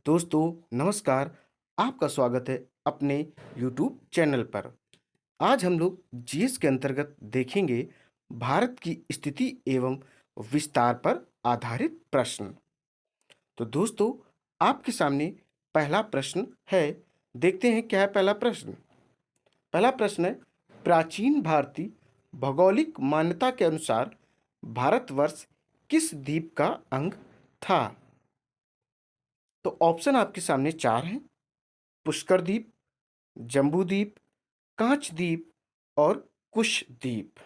दोस्तों नमस्कार। आपका स्वागत है अपने YouTube चैनल पर। आज हम लोग जीएस के अंतर्गत देखेंगे भारत की स्थिति एवं विस्तार पर आधारित प्रश्न। तो दोस्तों आपके सामने पहला प्रश्न है। देखते हैं क्या है पहला प्रश्न। पहला प्रश्न है, प्राचीन भारतीय भौगोलिक मान्यता के अनुसार भारतवर्ष किस द्वीप का अंग था? तो ऑप्शन आपके सामने चार हैं। पुष्कर द्वीप, जम्बू द्वीप, कांच द्वीप और कुश द्वीप।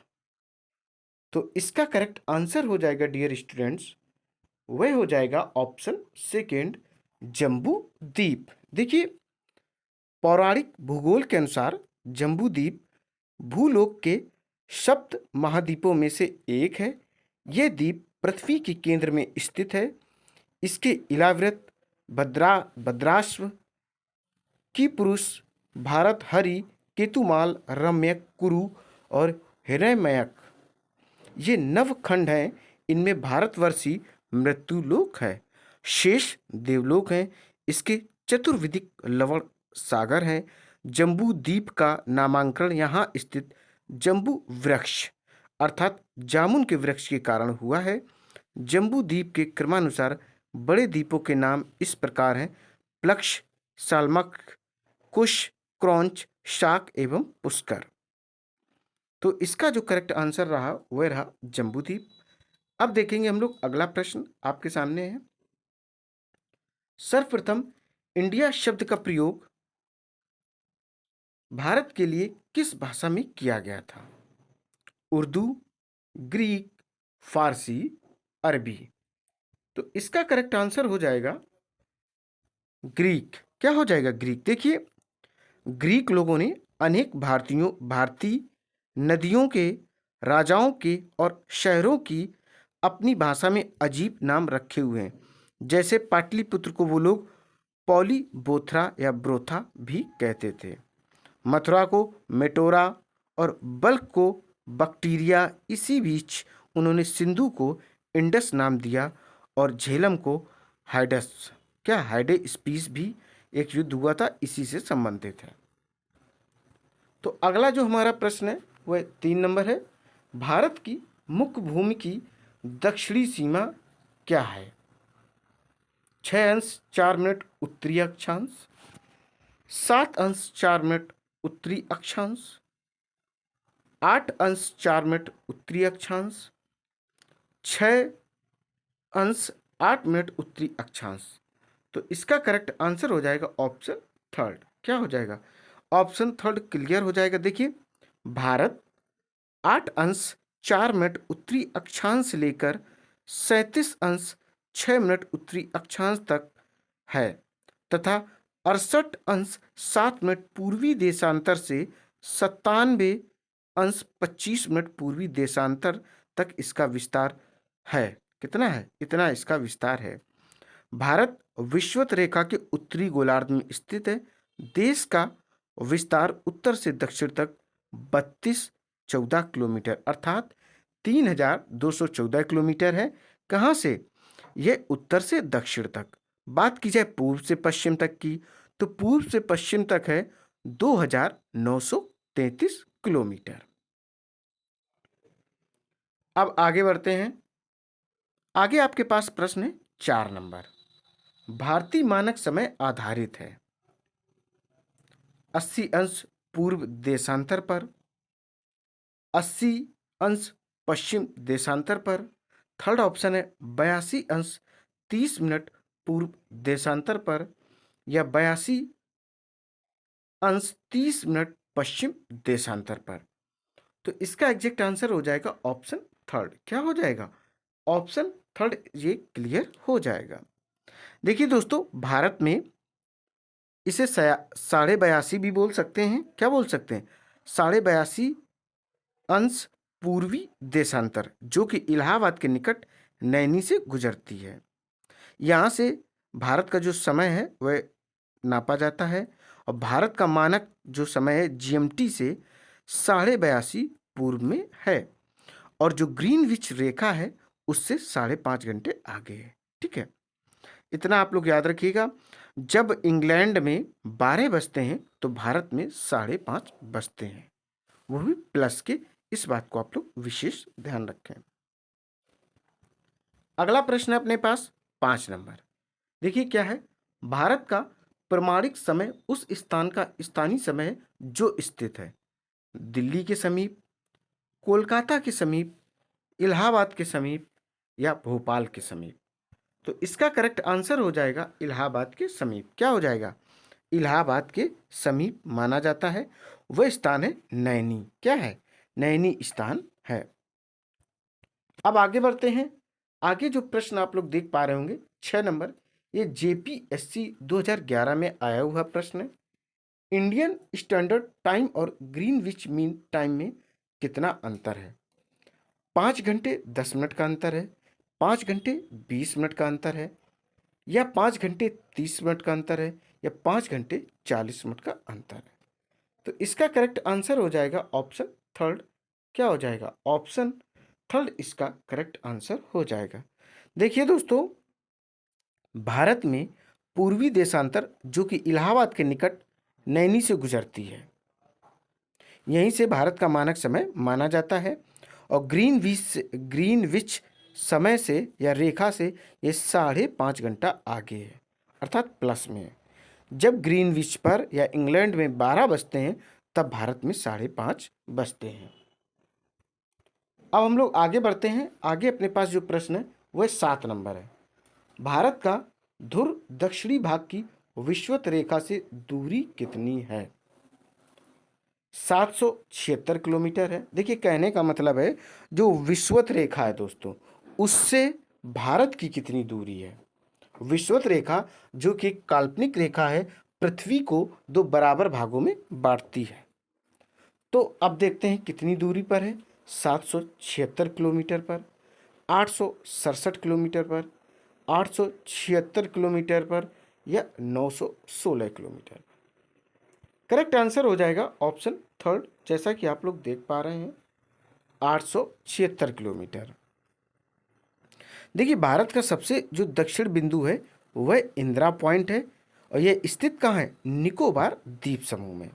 तो इसका करेक्ट आंसर हो जाएगा डियर स्टूडेंट्स, वह हो जाएगा ऑप्शन सेकेंड, जम्बू द्वीप। देखिए, पौराणिक भूगोल के अनुसार जम्बू द्वीप भूलोक के सप्त महाद्वीपों में से एक है। यह द्वीप पृथ्वी के केंद्र में स्थित है। इसके इलाव्रत भद्राश्व की पुरुष, भारत हरि, केतुमाल, रम्यक, कुरु और हिरण्यमयक ये नवखंड हैं। इनमें भारतवर्षी मृत्युलोक है, शेष देवलोक हैं। इसके चतुर्विदिक लवण सागर हैं। जम्बू द्वीप का नामांकन यहाँ स्थित जम्बू वृक्ष अर्थात जामुन के वृक्ष के कारण हुआ है। जम्बू द्वीप के क्रमानुसार बड़े द्वीपों के नाम इस प्रकार हैं: प्लक्ष, साल्मक, कुश, क्रौंच, शाक एवं पुष्कर। तो इसका जो करेक्ट आंसर रहा वह रहा जम्बूद्वीप। अब देखेंगे हम लोग अगला प्रश्न आपके सामने है। सर्वप्रथम इंडिया शब्द का प्रयोग भारत के लिए किस भाषा में किया गया था? उर्दू, ग्रीक, फारसी, अरबी। तो इसका करेक्ट आंसर हो जाएगा ग्रीक। क्या हो जाएगा ग्रीक? देखिए, ग्रीक लोगों ने अनेक भारतीय नदियों के, राजाओं के और शहरों की अपनी भाषा में अजीब नाम रखे हुए हैं। जैसे पाटलिपुत्र को वो लोग पॉलीबोथ्रा या ब्रोथा भी कहते थे। मथुरा को मेटोरा और बल्क को बक्टीरिया। इसी बीच उन्होंने सिंधु को इंडस नाम दिया और झेलम को हाइडस। क्या हाइडे स्पीस भी एक युद्ध हुआ था, इसी से संबंधित है। तो अगला जो हमारा प्रश्न है वह 3 नंबर है। भारत की मुख्य भूमि की दक्षिणी सीमा क्या है? 6 अंश 4 मिनट उत्तरी अक्षांश, 7 अंश 4 मिनट उत्तरी अक्षांश, 8 अंश 4 मिनट उत्तरी अक्षांश, 6 अंश 8 मिनट उत्तरी अक्षांश। तो इसका करेक्ट आंसर हो जाएगा ऑप्शन थर्ड। क्या हो जाएगा? ऑप्शन थर्ड क्लियर हो जाएगा। देखिए, भारत 8 अंश 4 मिनट उत्तरी अक्षांश से लेकर 37 अंश 6 मिनट उत्तरी अक्षांश तक है तथा 68 अंश 7 मिनट पूर्वी देशांतर से 97 अंश 25 मिनट पूर्वी देशांतर तक इसका विस्तार है। कितना है? इतना इसका विस्तार है। भारत विषुवत रेखा के उत्तरी गोलार्ध में स्थित है। देश का विस्तार उत्तर से दक्षिण तक 3214 किलोमीटर अर्थात 3214 किलोमीटर है। कहाँ से? यह उत्तर से दक्षिण तक। बात की जाए पूर्व से पश्चिम तक की, तो पूर्व से पश्चिम तक है 2933 किलोमीटर। अब आगे बढ़ते हैं। आगे आपके पास प्रश्न है 4 नंबर। भारतीय मानक समय आधारित है 80 अंश पूर्व देशांतर पर, 80 अंश पश्चिम देशांतर पर। थर्ड ऑप्शन है 82 अंश 30 मिनट पूर्व देशांतर पर या 82 अंश 30 मिनट पश्चिम देशांतर पर। तो इसका एग्जैक्ट आंसर हो जाएगा ऑप्शन थर्ड। क्या हो जाएगा? ऑप्शन थर्ड ये क्लियर हो जाएगा। देखिए दोस्तों, भारत में इसे 82.5 भी बोल सकते हैं। क्या बोल सकते हैं? 82.5 अंश पूर्वी देशांतर, जो कि इलाहाबाद के निकट नैनी से गुजरती है। यहाँ से भारत का जो समय है वह नापा जाता है और भारत का मानक जो समय है जीएमटी से 82.5 पूर्व में है और जो ग्रीनविच रेखा है उससे 5.5 घंटे आगे है। ठीक है, इतना आप लोग याद रखिएगा। जब इंग्लैंड में 12 बजते हैं तो भारत में 5:30 बजते हैं, वो भी प्लस के। इस बात को आप लोग विशेष ध्यान रखें। अगला प्रश्न है अपने पास 5 नंबर। देखिए क्या है। भारत का प्रमाणिक समय उस स्थान का स्थानीय समय है जो स्थित है दिल्ली के समीप, कोलकाता के समीप, इलाहाबाद के समीप या भोपाल के समीप। तो इसका करेक्ट आंसर हो जाएगा इलाहाबाद के समीप। क्या हो जाएगा? इलाहाबाद के समीप माना जाता है। वह स्थान है नैनी। क्या है? नैनी स्थान है। अब आगे बढ़ते हैं। आगे जो प्रश्न आप लोग देख पा रहे होंगे 6 नंबर, ये जेपीएससी 2011 में आया हुआ प्रश्न है। इंडियन स्टैंडर्ड टाइम और ग्रीनविच मीन टाइम में कितना अंतर है? 5 घंटे 10 मिनट का अंतर है, 5 घंटे 20 मिनट का अंतर है, या 5 घंटे 30 मिनट का अंतर है, या 5 घंटे 40 मिनट का अंतर है। तो इसका करेक्ट आंसर हो जाएगा ऑप्शन थर्ड। क्या हो जाएगा? ऑप्शन थर्ड इसका करेक्ट आंसर हो जाएगा। देखिए दोस्तों, भारत में पूर्वी देशांतर जो कि इलाहाबाद के निकट नैनी से गुजरती है, यहीं से भारत का मानक समय माना जाता है। और ग्रीनविच समय से या रेखा से ये 5.5 घंटा आगे है, अर्थात प्लस में है। जब ग्रीनविच पर या इंग्लैंड में 12 बजते हैं तब भारत में 5:30 बजते हैं। अब हम लोग आगे बढ़ते हैं। आगे अपने पास जो प्रश्न है वह 7 नंबर है। भारत का ध्रुव दक्षिणी भाग की विषुवत रेखा से दूरी कितनी है? 776 किलोमीटर है। देखिए कहने का मतलब है जो विषुवत रेखा है दोस्तों, उससे भारत की कितनी दूरी है। विषुवत रेखा जो कि काल्पनिक रेखा है, पृथ्वी को 2 बराबर भागों में बांटती है। तो अब देखते हैं कितनी दूरी पर है। 776 किलोमीटर पर, 867 किलोमीटर पर, 876 किलोमीटर पर, या 916 किलोमीटर। करेक्ट आंसर हो जाएगा ऑप्शन थर्ड, जैसा कि आप लोग देख पा रहे हैं 876 किलोमीटर। देखिए भारत का सबसे जो दक्षिण बिंदु है वह इंदिरा पॉइंट है, और यह स्थित कहाँ है? निकोबार द्वीप समूह में।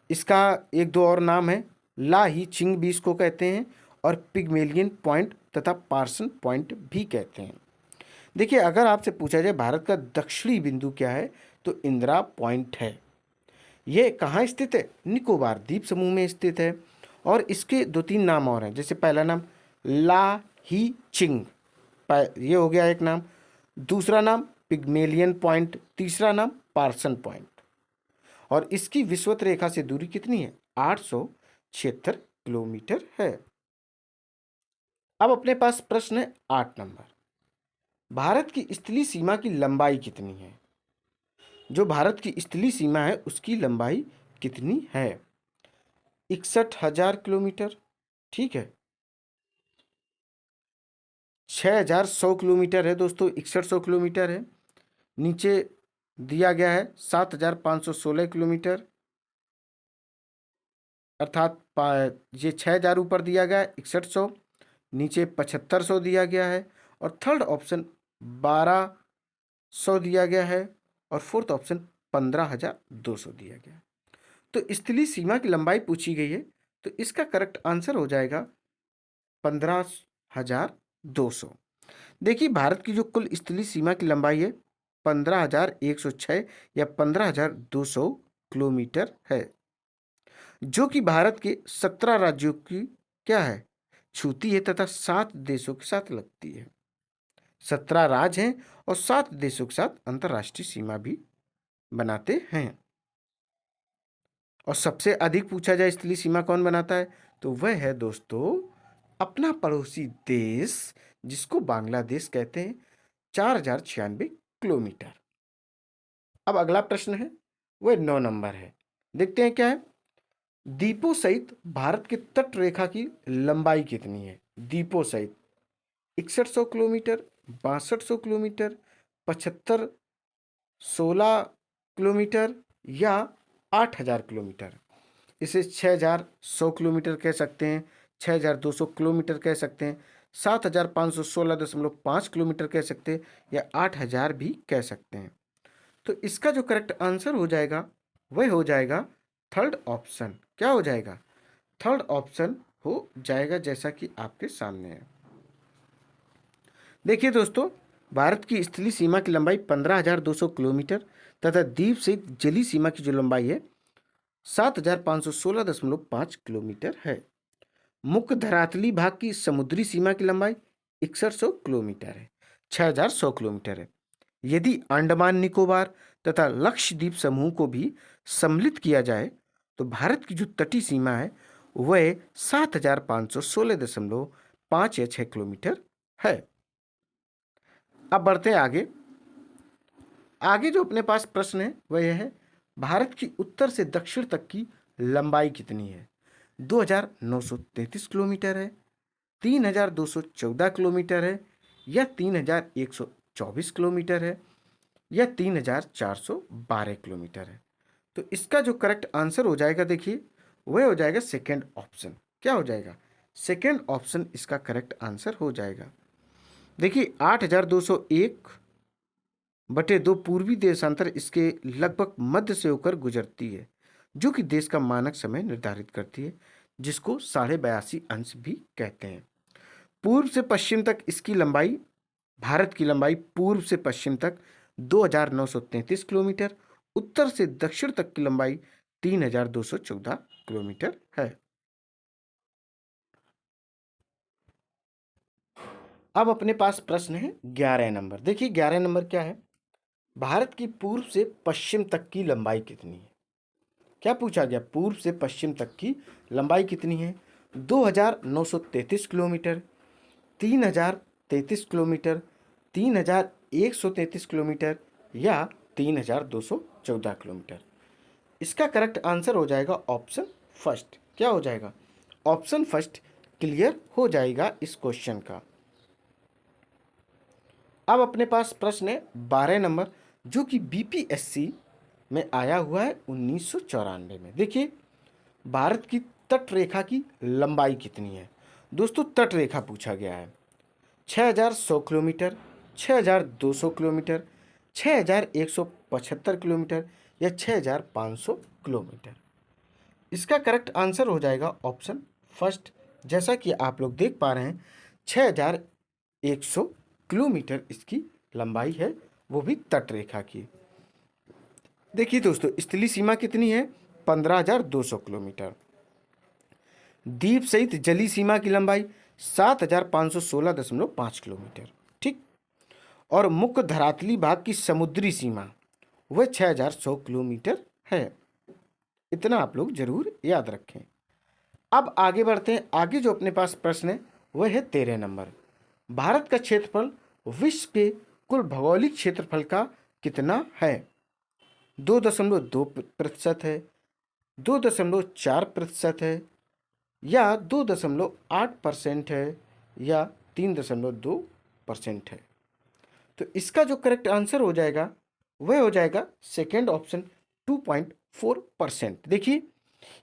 इसका एक दो और नाम है, ला ही चिंग भी इसको कहते हैं, और पिग्मेलियन पॉइंट तथा पार्सन पॉइंट भी कहते हैं। देखिए अगर आपसे पूछा जाए भारत का दक्षिणी बिंदु क्या है, तो इंदिरा पॉइंट है। ये कहाँ स्थित है? निकोबार द्वीप समूह में स्थित है। और इसके 2-3 नाम और हैं, जैसे पहला नाम ला ही चिंग, ये हो गया एक नाम। दूसरा नाम पिग्मेलियन पॉइंट, तीसरा नाम पार्सन पॉइंट। और इसकी विषुवत रेखा से दूरी कितनी है? 876 किलोमीटर है। अब अपने पास प्रश्न है 8 नंबर। भारत की स्थलीय सीमा की लंबाई कितनी है? जो भारत की स्थलीय सीमा है उसकी लंबाई कितनी है? 61,000 किलोमीटर, ठीक है। 6,100 किलोमीटर है दोस्तों, 6100 किलोमीटर है। नीचे दिया गया है 7,516 किलोमीटर, अर्थात ये 6,000 ऊपर दिया गया है 6100, नीचे 7,500 दिया गया है, और थर्ड ऑप्शन 1,200 दिया गया है, और फोर्थ ऑप्शन 15,200 दिया गया है। तो स्थलीय सीमा की लंबाई पूछी गई है, तो इसका करेक्ट आंसर हो जाएगा 15,200। देखिए भारत की जो कुल स्थलीय सीमा की लंबाई है 15,106 या 15,200 किलोमीटर है, जो कि भारत के 17 राज्यों की क्या है? छूती है तथा 7 देशों के साथ लगती है। 17 राज्य हैं और 7 देशों के साथ अंतर्राष्ट्रीय सीमा भी बनाते हैं। और सबसे अधिक पूछा जाए स्थलीय सीमा कौन बनाता है, तो वह है दोस्तों अपना पड़ोसी देश, जिसको बांग्लादेश कहते हैं, 4,096 किलोमीटर। अब अगला प्रश्न है वह 9 नंबर है। देखते हैं क्या है। द्वीपों सहित भारत की तट रेखा की लंबाई कितनी है? द्वीपों सहित 6100 किलोमीटर, 6200 किलोमीटर, 75, 16 किलोमीटर, या 8,000 किलोमीटर। इसे 6,100 किलोमीटर कह सकते हैं, 6,200 किलोमीटर कह सकते हैं, 7,516.5 किलोमीटर कह सकते हैं, या 8,000 भी कह सकते हैं। तो इसका जो करेक्ट आंसर हो जाएगा वह हो जाएगा थर्ड ऑप्शन। क्या हो जाएगा? थर्ड ऑप्शन हो जाएगा, जैसा कि आपके सामने है। देखिए दोस्तों, भारत की स्थलीय सीमा की लंबाई 15,200 किलोमीटर तथा द्वीप से जलीय सीमा की जो लंबाई है 7,516.5 किलोमीटर है। मुख्य धरातली भाग की समुद्री सीमा की लंबाई 6100 किलोमीटर है, 6100 किलोमीटर है। यदि अंडमान निकोबार तथा लक्षद्वीप समूह को भी सम्मिलित किया जाए तो भारत की जो तटीय सीमा है वह 7,516.5 या 6 किलोमीटर है। अब बढ़ते हैं आगे। आगे जो अपने पास प्रश्न है वह यह है, भारत की उत्तर से दक्षिण तक की लंबाई कितनी है? 2,933 किलोमीटर है, 3,214 किलोमीटर है, या 3,124 किलोमीटर है, या 3,412 किलोमीटर है। तो इसका जो करेक्ट आंसर हो जाएगा, देखिए वह हो जाएगा सेकेंड ऑप्शन। क्या हो जाएगा? सेकेंड ऑप्शन इसका करेक्ट आंसर हो जाएगा। देखिए 8,201/2 पूर्वी देशांतर इसके लगभग मध्य से होकर गुजरती है, जो कि देश का मानक समय निर्धारित करती है, जिसको 82.5 अंश भी कहते हैं। पूर्व से पश्चिम तक इसकी लंबाई, भारत की लंबाई पूर्व से पश्चिम तक 2,933 किलोमीटर, उत्तर से दक्षिण तक की लंबाई 3,214 किलोमीटर है। अब अपने पास प्रश्न है 11 नंबर। देखिए 11 नंबर क्या है, भारत की पूर्व से पश्चिम तक की लंबाई कितनी है? क्या पूछा गया? पूर्व से पश्चिम तक की लंबाई कितनी है? 2,933 किलोमीटर, 3,033 किलोमीटर, 3,133 किलोमीटर, या 3,214 किलोमीटर। इसका करेक्ट आंसर हो जाएगा ऑप्शन फर्स्ट। क्या हो जाएगा? ऑप्शन फर्स्ट क्लियर हो जाएगा इस क्वेश्चन का। अब अपने पास प्रश्न है 12 नंबर, जो कि बीपीएससी में आया हुआ है 1994 में। देखिए भारत की तट रेखा की लंबाई कितनी है? दोस्तों तट रेखा पूछा गया है। 6,100 किलोमीटर, 6,200 किलोमीटर, 6,175 किलोमीटर, या 6,500 किलोमीटर। इसका करेक्ट आंसर हो जाएगा ऑप्शन फर्स्ट। जैसा कि आप लोग देख पा रहे हैं 6,100 किलोमीटर इसकी लंबाई है, वो भी तट रेखा की। देखिए दोस्तों, स्थलीय सीमा कितनी है? 15,200 किलोमीटर। द्वीप सहित जलीय सीमा की लंबाई 7,516.5 किलोमीटर, ठीक। और मुख्य धरातली भाग की समुद्री सीमा वह 6,100 किलोमीटर है। इतना आप लोग जरूर याद रखें। अब आगे बढ़ते हैं। आगे जो अपने पास प्रश्न है वह है 13 नंबर। भारत का क्षेत्रफल विश्व के कुल भौगोलिक क्षेत्रफल का कितना है? 2.2% है, 2.4% है, या 2.8% है, या 3.2% है। तो इसका जो करेक्ट आंसर हो जाएगा वह हो जाएगा सेकेंड ऑप्शन 2.4%। देखिए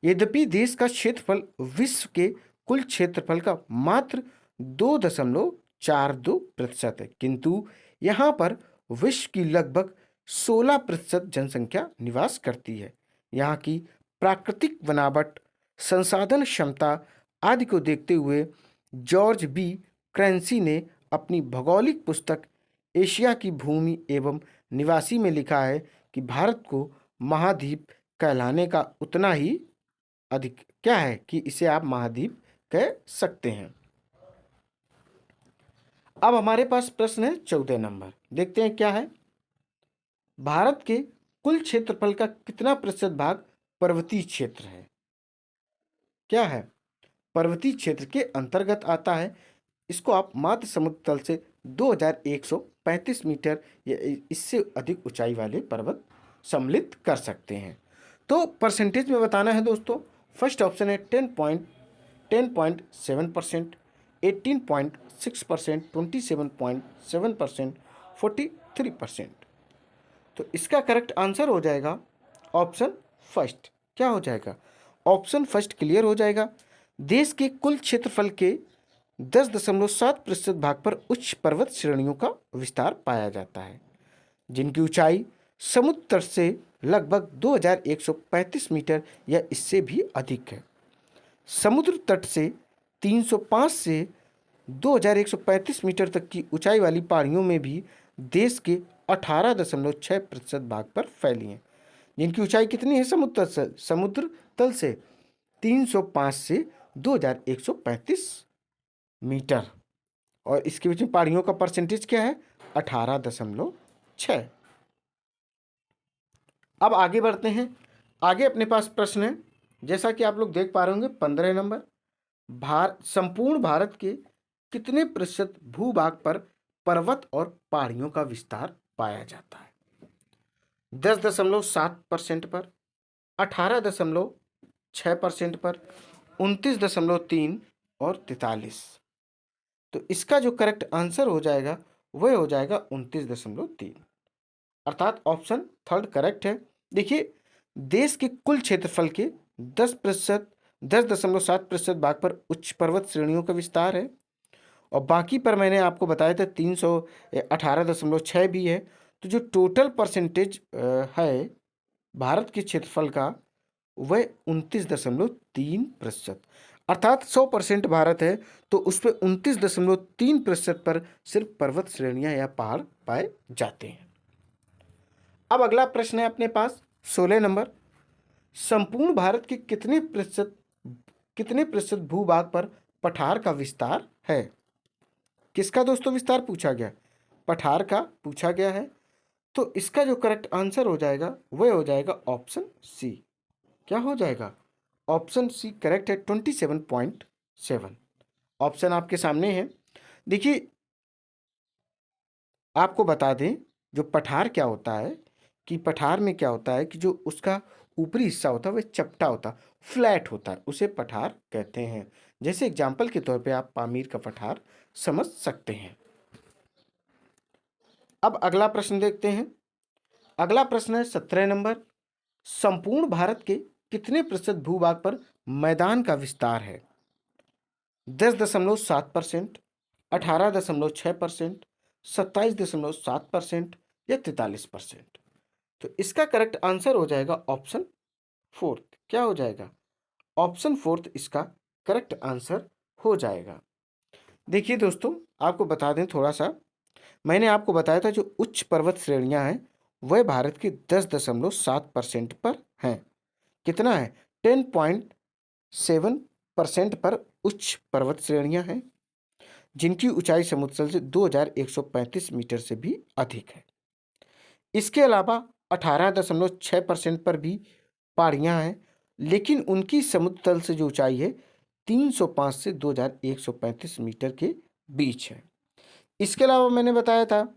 यद्यपि देश का क्षेत्रफल विश्व के कुल क्षेत्रफल का मात्र 2.42% है, किंतु यहाँ पर विश्व की लगभग 16% जनसंख्या निवास करती है। यहाँ की प्राकृतिक बनावट, संसाधन क्षमता आदि को देखते हुए जॉर्ज बी क्रैंसी ने अपनी भौगोलिक पुस्तक एशिया की भूमि एवं निवासी में लिखा है कि भारत को महाद्वीप कहलाने का उतना ही अधिक क्या है कि इसे आप महाद्वीप कह सकते हैं। अब हमारे पास प्रश्न है 14 नंबर। देखते हैं क्या है। भारत के कुल क्षेत्रफल का कितना प्रतिशत भाग पर्वतीय क्षेत्र है? क्या है? पर्वतीय क्षेत्र के अंतर्गत आता है। इसको आप मात्र समुद्र तल से 2,135 मीटर या इससे अधिक ऊंचाई वाले पर्वत सम्मिलित कर सकते हैं। तो परसेंटेज में बताना है दोस्तों। फर्स्ट ऑप्शन है 10.7%, 18.6%, 27.7%, 43%। तो इसका करेक्ट आंसर हो जाएगा ऑप्शन फर्स्ट। क्या हो जाएगा? ऑप्शन फर्स्ट क्लियर हो जाएगा। देश के कुल क्षेत्रफल के 10.7% भाग पर उच्च पर्वत श्रेणियों का विस्तार पाया जाता है, जिनकी ऊंचाई समुद्र तट से लगभग 2135 मीटर या इससे भी अधिक है। समुद्र तट से 305 से 2135 मीटर तक की ऊंचाई वाली पहाड़ियों में भी देश के 18.6% भाग पर फैली हैं, जिनकी ऊंचाई कितनी है समुद्र तल से 305 से 2135 मीटर। और इसके बीच में पहाड़ियों का परसेंटेज क्या है? 18.6। अब आगे बढ़ते हैं। आगे अपने पास प्रश्न है, जैसा कि आप लोग देख पा रहे होंगे 15 नंबर। संपूर्ण भारत के कितने प्रतिशत भूभाग पर पर्वत और पहाड़ियों का विस्तार पाया जाता है? 10.7% पर, 18.6% पर, 29.3 और 43। तो इसका जो करेक्ट आंसर हो जाएगा वह हो जाएगा 29.3, अर्थात ऑप्शन थर्ड करेक्ट है। देखिए, देश के कुल क्षेत्रफल के 10.7% भाग पर उच्च पर्वत श्रेणियों का विस्तार है, और बाकी पर मैंने आपको बताया था 318.6 भी है। तो जो टोटल परसेंटेज है भारत के क्षेत्रफल का वह 29.3%, अर्थात 100% भारत है तो उस पर 29.3% पर सिर्फ पर्वत श्रेणियां या पहाड़ पाए जाते हैं। अब अगला प्रश्न है अपने पास 16 नंबर। संपूर्ण भारत के कितने प्रतिशत भूभाग पर पठार का विस्तार है? किसका दोस्तों विस्तार पूछा गया? पठार का पूछा गया है। तो इसका जो करेक्ट आंसर हो जाएगा वह हो जाएगा ऑप्शन सी। क्या हो जाएगा? ऑप्शन सी करेक्ट है, 27.7। ऑप्शन आपके सामने है। देखिए, आपको बता दें जो पठार क्या होता है, कि पठार में क्या होता है कि जो उसका ऊपरी हिस्सा होता है वह चपटा होता है, फ्लैट होता है, उसे पठार कहते हैं। जैसे एग्जाम्पल के तौर पे आप पामीर का पठार समझ सकते हैं। अब अगला प्रश्न देखते हैं। अगला प्रश्न है 17 नंबर। संपूर्ण भारत के कितने प्रतिशत भूभाग पर मैदान का विस्तार है? 10.7%, 18.6%, 27.7% या 43%। तो इसका करेक्ट आंसर हो जाएगा ऑप्शन फोर्थ। क्या हो जाएगा? ऑप्शन फोर्थ इसका करेक्ट आंसर हो जाएगा। देखिए दोस्तों, आपको बता दें थोड़ा सा, मैंने आपको बताया था जो उच्च पर्वत श्रेणियां हैं वह भारत की 10.7% पर हैं। कितना है? 10.7% पर उच्च पर्वत श्रेणियां हैं, जिनकी ऊंचाई समुद्र तल से 2135 मीटर से भी अधिक है। इसके अलावा 18.6% पर भी पहाड़ियां हैं, लेकिन उनकी समुद्र तल से जो ऊंचाई है 305 से 2135 मीटर के बीच है। इसके अलावा मैंने बताया था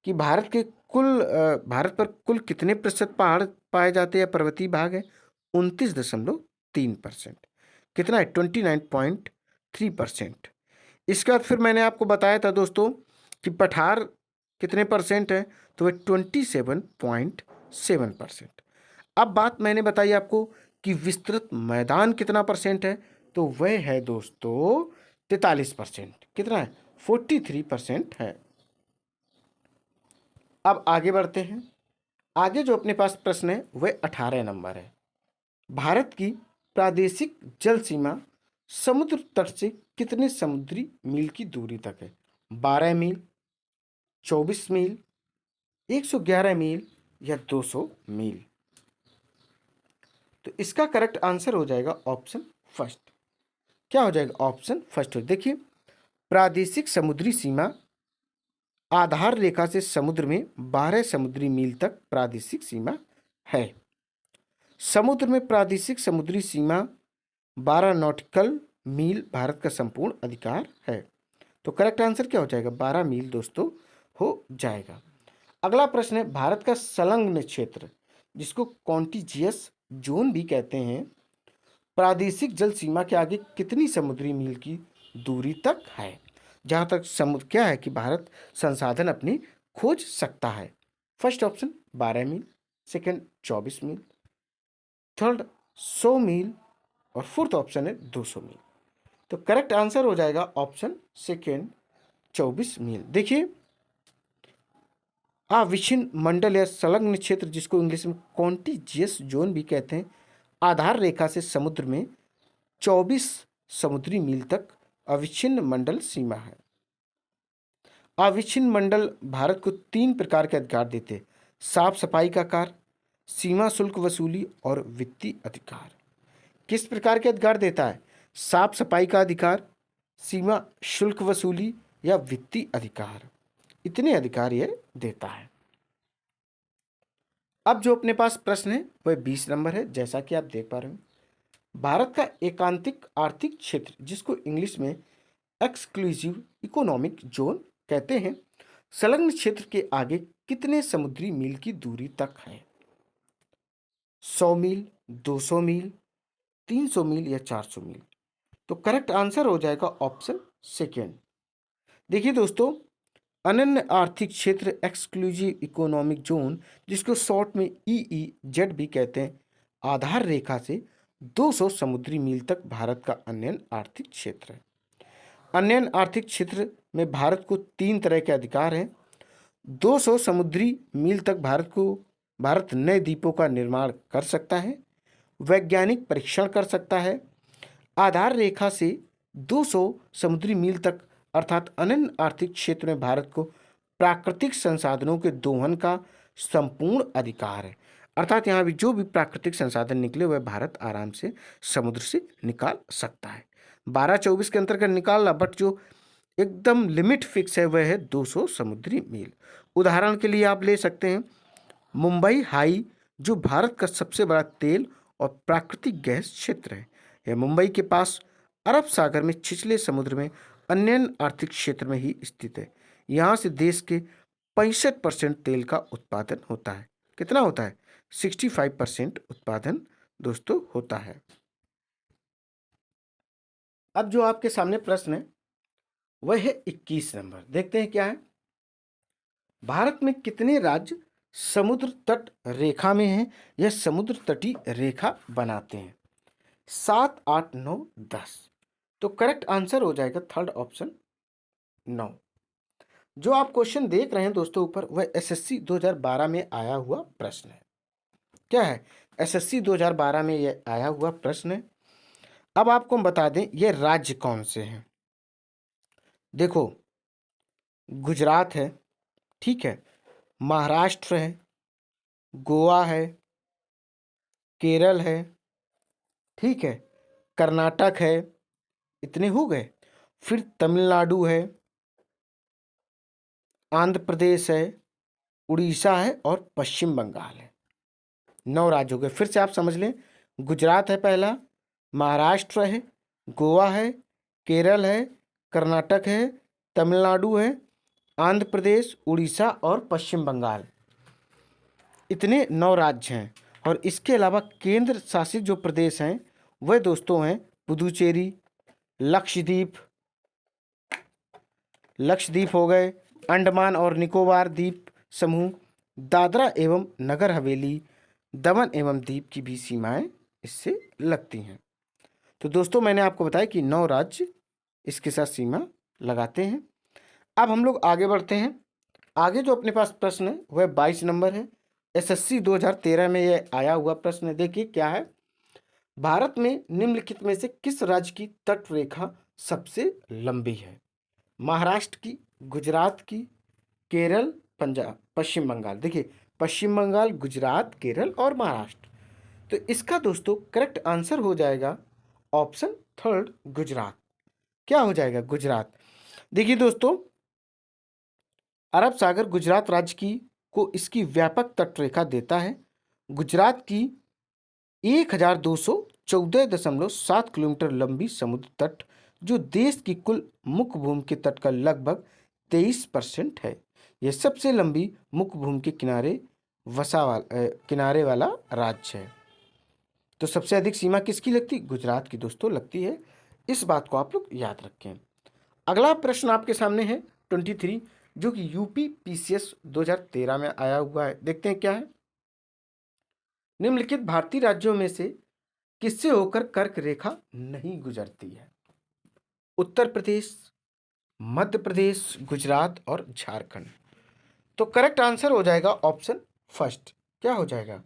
कि भारत पर कुल कितने प्रतिशत पहाड़ पाए जाते हैं, पर्वतीय भाग है 29.3%। कितना है? 29.3%। इसके बाद फिर मैंने आपको बताया था दोस्तों कि पठार कितने परसेंट है, तो वह 27.7%। अब बात मैंने बताई आपको कि विस्तृत मैदान कितना परसेंट है, तो वह है दोस्तों 43%। कितना है? 43% है। अब आगे बढ़ते हैं। आगे जो अपने पास प्रश्न है वह 18 नंबर है। भारत की प्रादेशिक जल सीमा समुद्र तट से कितने समुद्री मील की दूरी तक है? 12 मील, 24 मील, 111 मील या 200 मील? तो इसका करेक्ट आंसर हो जाएगा ऑप्शन फर्स्ट। क्या हो जाएगा? Option first. देखिए, प्रादेशिक समुद्री सीमा आधार रेखा से समुद्र में 12 समुद्री मील तक प्रादेशिक सीमा है। समुद्र में प्रादेशिक समुद्री सीमा 12 नॉटिकल मील भारत का संपूर्ण अधिकार है। तो करेक्ट आंसर क्या हो जाएगा? 12 मील दोस्तों हो जाएगा। अगला प्रश्न है, भारत का संलग्न क्षेत्र जिसको कॉन्टिजियस जोन भी कहते हैं, प्रादेशिक जल सीमा के आगे कितनी समुद्री मील की दूरी तक है, जहां तक समुद्र क्या है कि भारत संसाधन अपनी खोज सकता है? फर्स्ट ऑप्शन 12 मील, सेकंड 24 मील, थर्ड 100 मील और फोर्थ ऑप्शन है 200 मील। तो करेक्ट आंसर हो जाएगा ऑप्शन सेकंड 24 मील। देखिए, अविच्छिन्न मंडल या संलग्न क्षेत्र, जिसको इंग्लिश में कॉन्टिजियस जोन भी कहते हैं, आधार रेखा से समुद्र में 24 समुद्री मील तक अविच्छिन्न मंडल सीमा है। अविच्छिन्न मंडल भारत को 3 प्रकार के अधिकार देते हैं: साफ सफाई का कार्य, सीमा शुल्क वसूली और वित्तीय अधिकार। किस प्रकार के अधिकार देता है? साफ सफाई का अधिकार, सीमा शुल्क वसूली या वित्तीय अधिकार। इतने अधिकार यह देता है। अब जो अपने पास प्रश्न है वह 20 नंबर है। जैसा कि आप देख पा रहे हो, भारत का एकांतिक आर्थिक क्षेत्र, जिसको इंग्लिश में एक्सक्लूसिव इकोनॉमिक जोन कहते हैं, संलग्न क्षेत्र के आगे कितने समुद्री मील की दूरी तक है? 100 मील, 200 मील, 300 मील या 400 मील? तो करेक्ट आंसर हो जाएगा ऑप्शन सेकेंड। देखिए दोस्तों, अनन्य आर्थिक क्षेत्र एक्सक्लूसिव इकोनॉमिक जोन, जिसको शॉर्ट में EEZ भी कहते हैं, आधार रेखा से 200 समुद्री मील तक भारत का अनन्य आर्थिक क्षेत्र है। अनन्य आर्थिक क्षेत्र में भारत को 3 तरह के अधिकार हैं। 200 समुद्री मील तक भारत नए द्वीपों का निर्माण कर सकता है, वैज्ञानिक परीक्षण कर सकता है। आधार रेखा से 200 समुद्री मील तक अर्थात अनन्य आर्थिक क्षेत्र में भारत को प्राकृतिक संसाधनों के दोहन का संपूर्ण अधिकार है। अर्थात यहाँ भी जो भी प्राकृतिक संसाधन निकले वह भारत आराम से समुद्र से निकाल सकता है। 12-24 के अंतर्गत निकालना, बट जो एकदम लिमिट फिक्स है वह है 200 समुद्री मील। उदाहरण के लिए आप ले सकते हैं मुंबई हाई, जो भारत का सबसे बड़ा तेल और प्राकृतिक गैस क्षेत्र है। यह मुंबई के पास अरब सागर में छिछले समुद्र में अनन्य आर्थिक क्षेत्र में ही स्थित है। यहाँ से देश के 65% तेल का उत्पादन होता है। कितना होता है? 65% उत्पादन दोस्तों होता है। अब जो आपके सामने प्रश्न है वह है 21 नंबर। देखते हैं क्या है। भारत में कितने राज्य समुद्र तट रेखा में हैं या समुद्र तटीय रेखा बनाते हैं? 7, 8, 9, 10। तो करेक्ट आंसर हो जाएगा थर्ड ऑप्शन 9। जो आप क्वेश्चन देख रहे हैं दोस्तों ऊपर, वह SSC 2012 में आया हुआ प्रश्न है। क्या है? SSC 2012 में यह आया हुआ प्रश्न है। अब आपको हम बता दें ये राज्य कौन से हैं। देखो, गुजरात है, ठीक है, महाराष्ट्र है, गोवा है, केरल है, ठीक है, कर्नाटक है, इतने हो गए। फिर तमिलनाडु है, आंध्र प्रदेश है, उड़ीसा है और पश्चिम बंगाल है। 9 राज्य हो गए। फिर से आप समझ लें, गुजरात है पहला, महाराष्ट्र है, गोवा है, केरल है, कर्नाटक है, तमिलनाडु है, आंध्र प्रदेश, उड़ीसा और पश्चिम बंगाल। इतने 9 राज्य हैं। और इसके अलावा केंद्र शासित जो प्रदेश हैं वह दोस्तों हैं पुदुचेरी, लक्षद्वीप हो गए, अंडमान और निकोबार द्वीप समूह, दादरा एवं नगर हवेली, दमन एवं दीव की भी सीमाएं इससे लगती हैं। तो दोस्तों मैंने आपको बताया कि 9 राज्य इसके साथ सीमा लगाते हैं। अब हम लोग आगे बढ़ते हैं। आगे जो अपने पास प्रश्न है वह 22 नंबर है। SSC 2013 में यह आया हुआ प्रश्न है। देखिए क्या है। भारत में निम्नलिखित में से किस राज्य की तट रेखा सबसे लंबी है? महाराष्ट्र की, गुजरात की, केरल, पंजाब, पश्चिम बंगाल। देखिए, पश्चिम बंगाल, गुजरात, केरल और महाराष्ट्र। तो इसका दोस्तों करेक्ट आंसर हो जाएगा ऑप्शन थर्ड, गुजरात। क्या हो जाएगा? गुजरात। देखिए दोस्तों, अरब सागर गुजरात राज्य की को इसकी व्यापक तटरेखा देता है। गुजरात की 1214.7 किलोमीटर लंबी समुद्र तट, जो देश की कुल मुख्य भूमि के तट का लगभग 23% है। यह सबसे लंबी मुख्य भूमि के किनारे वाला राज्य है। तो सबसे अधिक सीमा किसकी लगती? गुजरात की दोस्तों लगती है। इस बात को आप लोग याद रखें। अगला प्रश्न आपके सामने है 23, जो कि यूपी PCS 2013 में आया हुआ है। देखते हैं क्या है। निम्नलिखित भारतीय राज्यों में से किससे होकर कर्क रेखा नहीं गुजरती है? उत्तर प्रदेश, मध्य प्रदेश, गुजरात और झारखंड। तो करेक्ट आंसर हो जाएगा ऑप्शन फर्स्ट। क्या हो जाएगा?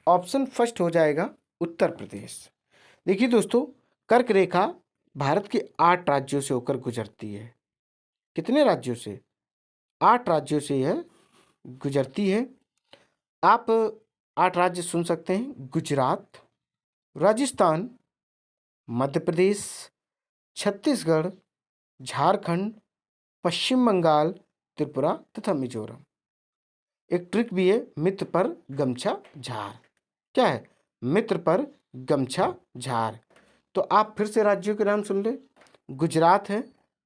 ऑप्शन फर्स्ट हो जाएगा उत्तर प्रदेश। देखिए दोस्तों, कर्क रेखा भारत के 8 राज्यों से होकर गुजरती है। कितने राज्यों से? 8 राज्यों से यह गुजरती है। आप 8 राज्य सुन सकते हैं: गुजरात, राजस्थान, मध्य प्रदेश, छत्तीसगढ़, झारखंड, पश्चिम बंगाल, त्रिपुरा तथा मिजोरम। एक ट्रिक भी है, मित्र पर गमछा झार। क्या है? मित्र पर गमछा झार। तो आप फिर से राज्यों के नाम सुन ले: गुजरात है,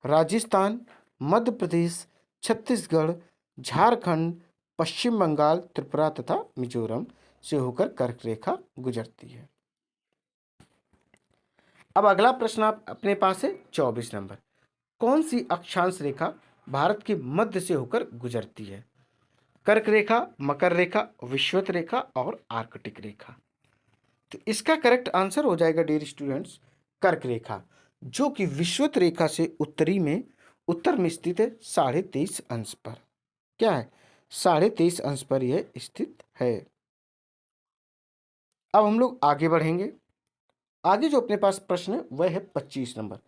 राजस्थान, मध्य प्रदेश, छत्तीसगढ़, झारखंड, पश्चिम बंगाल, त्रिपुरा तथा मिजोरम से होकर कर्क रेखा गुजरती है। अब अगला प्रश्न आप अपने पास है 24 नंबर। कौन सी अक्षांश रेखा भारत के मध्य से होकर गुजरती है? कर्क रेखा, मकर रेखा, विषुवत रेखा और आर्कटिक रेखा। तो इसका करेक्ट आंसर हो जाएगा डियर स्टूडेंट्स कर्क रेखा, जो कि विषुवत रेखा से उत्तर में स्थित है 23.5 अंश पर। क्या है? 23.5 अंश पर यह स्थित है। अब हम लोग आगे बढ़ेंगे। आगे जो अपने पास प्रश्न है वह है 25 नंबर।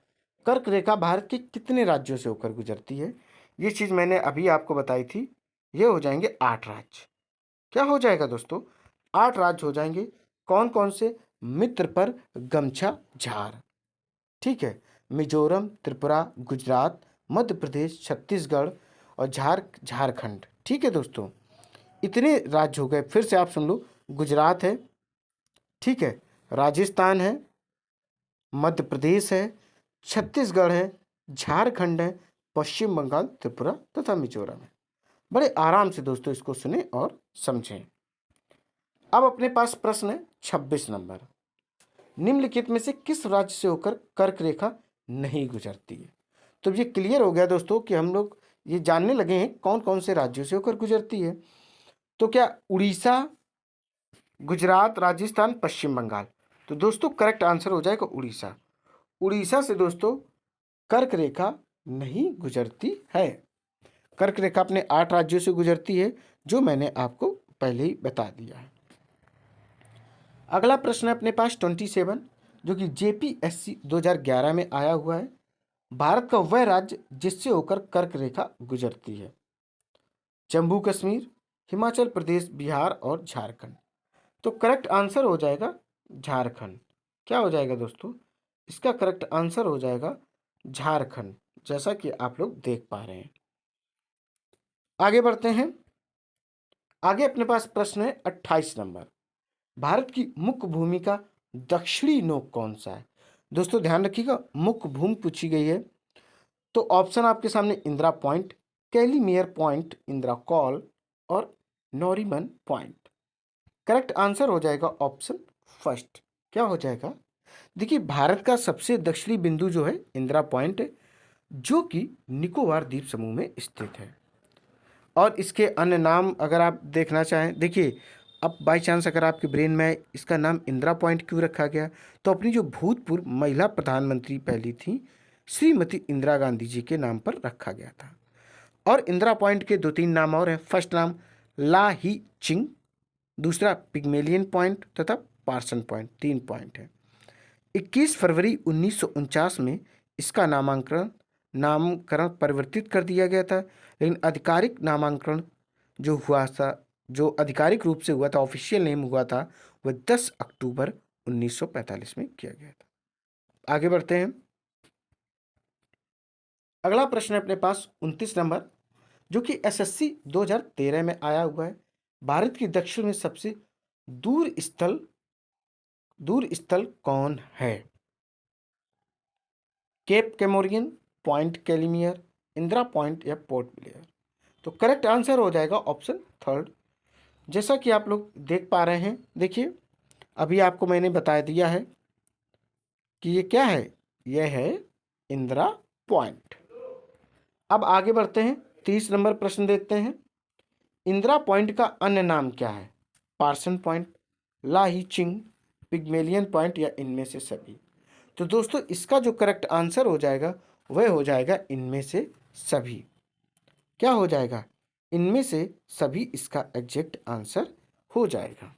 कर्क रेखा भारत के कितने राज्यों से होकर गुजरती है? ये चीज मैंने अभी आपको बताई थी। ये हो जाएंगे 8 राज्य। क्या हो जाएगा दोस्तों? 8 राज्य हो जाएंगे। कौन कौन से? मित्र पर गमछा झार। ठीक है, मिजोरम, त्रिपुरा, गुजरात, मध्य प्रदेश, छत्तीसगढ़ और झारखंड। ठीक है दोस्तों, इतने राज्य हो गए। फिर से आप सुन लो: गुजरात है, ठीक है, राजस्थान है, मध्य प्रदेश है, छत्तीसगढ़ है, झारखंड है, पश्चिम बंगाल, त्रिपुरा तथा मिजोरम है। बड़े आराम से दोस्तों इसको सुने और समझें। अब अपने पास प्रश्न है 26 नंबर। निम्नलिखित में से किस राज्य से होकर कर्क रेखा नहीं गुजरती है? तो ये क्लियर हो गया दोस्तों कि हम लोग ये जानने लगे हैं कौन कौन से राज्यों से होकर गुजरती है। तो क्या उड़ीसा, गुजरात, राजस्थान, पश्चिम बंगाल? तो दोस्तों करेक्ट आंसर हो जाएगा उड़ीसा। उड़ीसा से दोस्तों कर्क रेखा नहीं गुजरती है। कर्क रेखा अपने 8 राज्यों से गुजरती है, जो मैंने आपको पहले ही बता दिया है। अगला प्रश्न है अपने पास 27, जो कि JPSC 2011 में आया हुआ है। भारत का वह राज्य जिससे होकर कर्क रेखा गुजरती है: जम्मू कश्मीर, हिमाचल प्रदेश, बिहार और झारखंड। तो करेक्ट आंसर हो जाएगा झारखंड। क्या हो जाएगा दोस्तों? इसका करेक्ट आंसर हो जाएगा झारखंड, जैसा कि आप लोग देख पा रहे हैं। आगे बढ़ते हैं। आगे अपने पास प्रश्न है 28 नंबर। भारत की मुख्य भूमि का दक्षिणी नोक कौन सा है? दोस्तों ध्यान रखिएगा, मुख्य भूमि पूछी गई है। तो ऑप्शन आपके सामने: Indira point, Calimere point, Indira col और नॉरीमन पॉइंट। करेक्ट आंसर हो जाएगा ऑप्शन फर्स्ट। क्या हो जाएगा? देखिए, भारत का सबसे दक्षिणी बिंदु जो है इंदिरा पॉइंट है, जो कि निकोबार द्वीप समूह में स्थित है। और इसके अन्य नाम अगर आप देखना चाहें, देखिए अब बाई चांस अगर आपके ब्रेन में इसका नाम इंदिरा पॉइंट क्यों रखा गया, तो अपनी जो भूतपूर्व महिला प्रधानमंत्री पहली थी श्रीमती इंदिरा गांधी जी के नाम पर रखा गया था। और इंदिरा पॉइंट के 2-3 नाम और हैं। फर्स्ट नाम ला ही चिंग, दूसरा पिग्मेलियन पॉइंट तथा पार्सन पॉइंट। 3 पॉइंट है। 21 फरवरी 1949 में इसका नामकरण परिवर्तित कर दिया गया था, लेकिन आधिकारिक नामांकन जो हुआ था, जो आधिकारिक रूप से हुआ था, ऑफिशियल नेम हुआ था, वह 10 अक्टूबर 1945 में किया गया था। आगे बढ़ते हैं। अगला प्रश्न है अपने पास 29 नंबर, जो कि SSC 2013 में आया हुआ है। भारत के दक्षिण में सबसे दूर स्थल कौन है? केप कैमोरियन, पॉइंट कैलीमियर, इंदिरा पॉइंट या पोर्ट ब्लेयर? तो करेक्ट आंसर हो जाएगा ऑप्शन थर्ड। जैसा कि आप लोग देख पा रहे हैं, देखिए अभी आपको मैंने बता दिया है कि ये क्या है, यह है इंदिरा पॉइंट। अब आगे बढ़ते हैं, 30 नंबर प्रश्न देखते हैं। इंदिरा पॉइंट का अन्य नाम क्या है? पार्सन पॉइंट, लाही चिंग, पिग्मेलियन पॉइंट या इनमें से सभी? तो दोस्तों इसका जो करेक्ट आंसर हो जाएगा वह हो जाएगा इनमें से सभी। क्या हो जाएगा? इनमें से सभी इसका एग्जैक्ट आंसर हो जाएगा।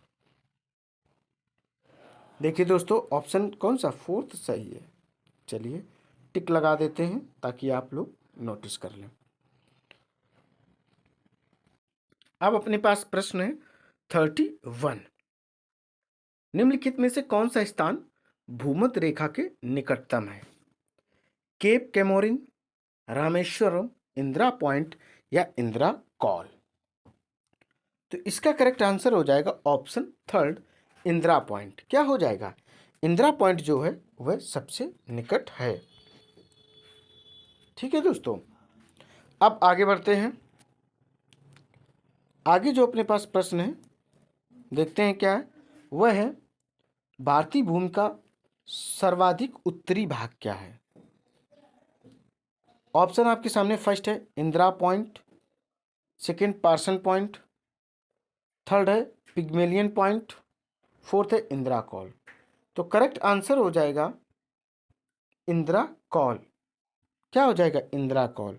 देखिए दोस्तों, ऑप्शन कौन सा फोर्थ सही है। चलिए टिक लगा देते हैं ताकि आप लोग नोटिस कर लें। अब अपने पास प्रश्न है 31। निम्नलिखित में से कौन सा स्थान भूमध्य रेखा के निकटतम है? केप कैमोरिन, रामेश्वरम, इंदिरा पॉइंट या इंदिरा कॉल। तो इसका करेक्ट आंसर हो जाएगा ऑप्शन थर्ड, इंदिरा पॉइंट। क्या हो जाएगा? इंदिरा पॉइंट जो है वह सबसे निकट है। ठीक है दोस्तों, अब आगे बढ़ते हैं। आगे जो अपने पास प्रश्न है देखते हैं क्या है। वह है भारतीय भूमि का सर्वाधिक उत्तरी भाग क्या है? ऑप्शन आपके सामने फर्स्ट है Indira Point, second Parson Point, third है पिग्मेलियन पॉइंट, फोर्थ है इंदिरा कॉल। तो करेक्ट आंसर हो जाएगा इंदिरा कॉल। क्या हो जाएगा? इंदिरा कॉल।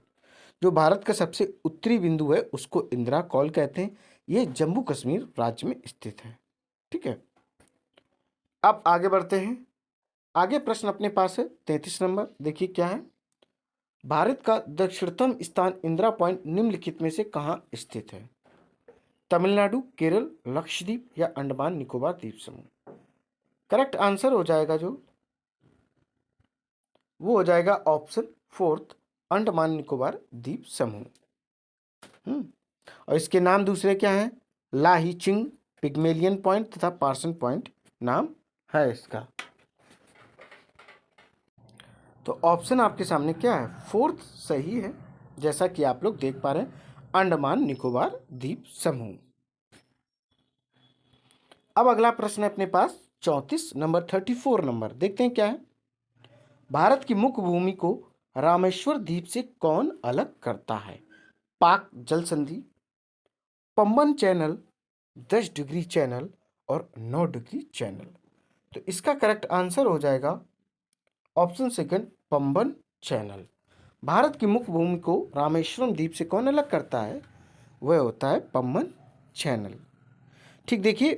जो भारत का सबसे उत्तरी बिंदु है उसको इंदिरा कॉल कहते हैं। यह जम्मू कश्मीर राज्य में स्थित है। ठीक है, अब आगे बढ़ते हैं। आगे प्रश्न अपने पास है 33 नंबर। देखिए क्या है। भारत का दक्षिणतम स्थान इंदिरा पॉइंट निम्नलिखित में से कहाँ स्थित है? तमिलनाडु, केरल, लक्षद्वीप या अंडमान निकोबार द्वीप समूह। करेक्ट आंसर हो जाएगा जो वो हो जाएगा ऑप्शन फोर्थ, अंडमान निकोबार द्वीप समूह। और इसके नाम दूसरे क्या हैं? लाहीचिंग, पिग्मेलियन पॉइंट तथा पार्सन पॉइंट नाम है इसका। तो ऑप्शन आपके सामने क्या है? फोर्थ सही है, जैसा कि आप लोग देख पा रहे हैं, अंडमान निकोबार द्वीप समूह। अब अगला प्रश्न है अपने पास 34 नंबर, 34 नंबर। देखते हैं क्या है। भारत की मुख्य भूमि को रामेश्वर द्वीप से कौन अलग करता है? पाक जल संधि, पंबन चैनल, 10 डिग्री चैनल और 9 डिग्री चैनल। तो इसका करेक्ट आंसर हो जाएगा option second, Pamban channel. Bharat की मुख्य भूमि को रामेश्वरम द्वीप से कौन अलग करता है? वह होता है पंबन चैनल। ठीक देखिए,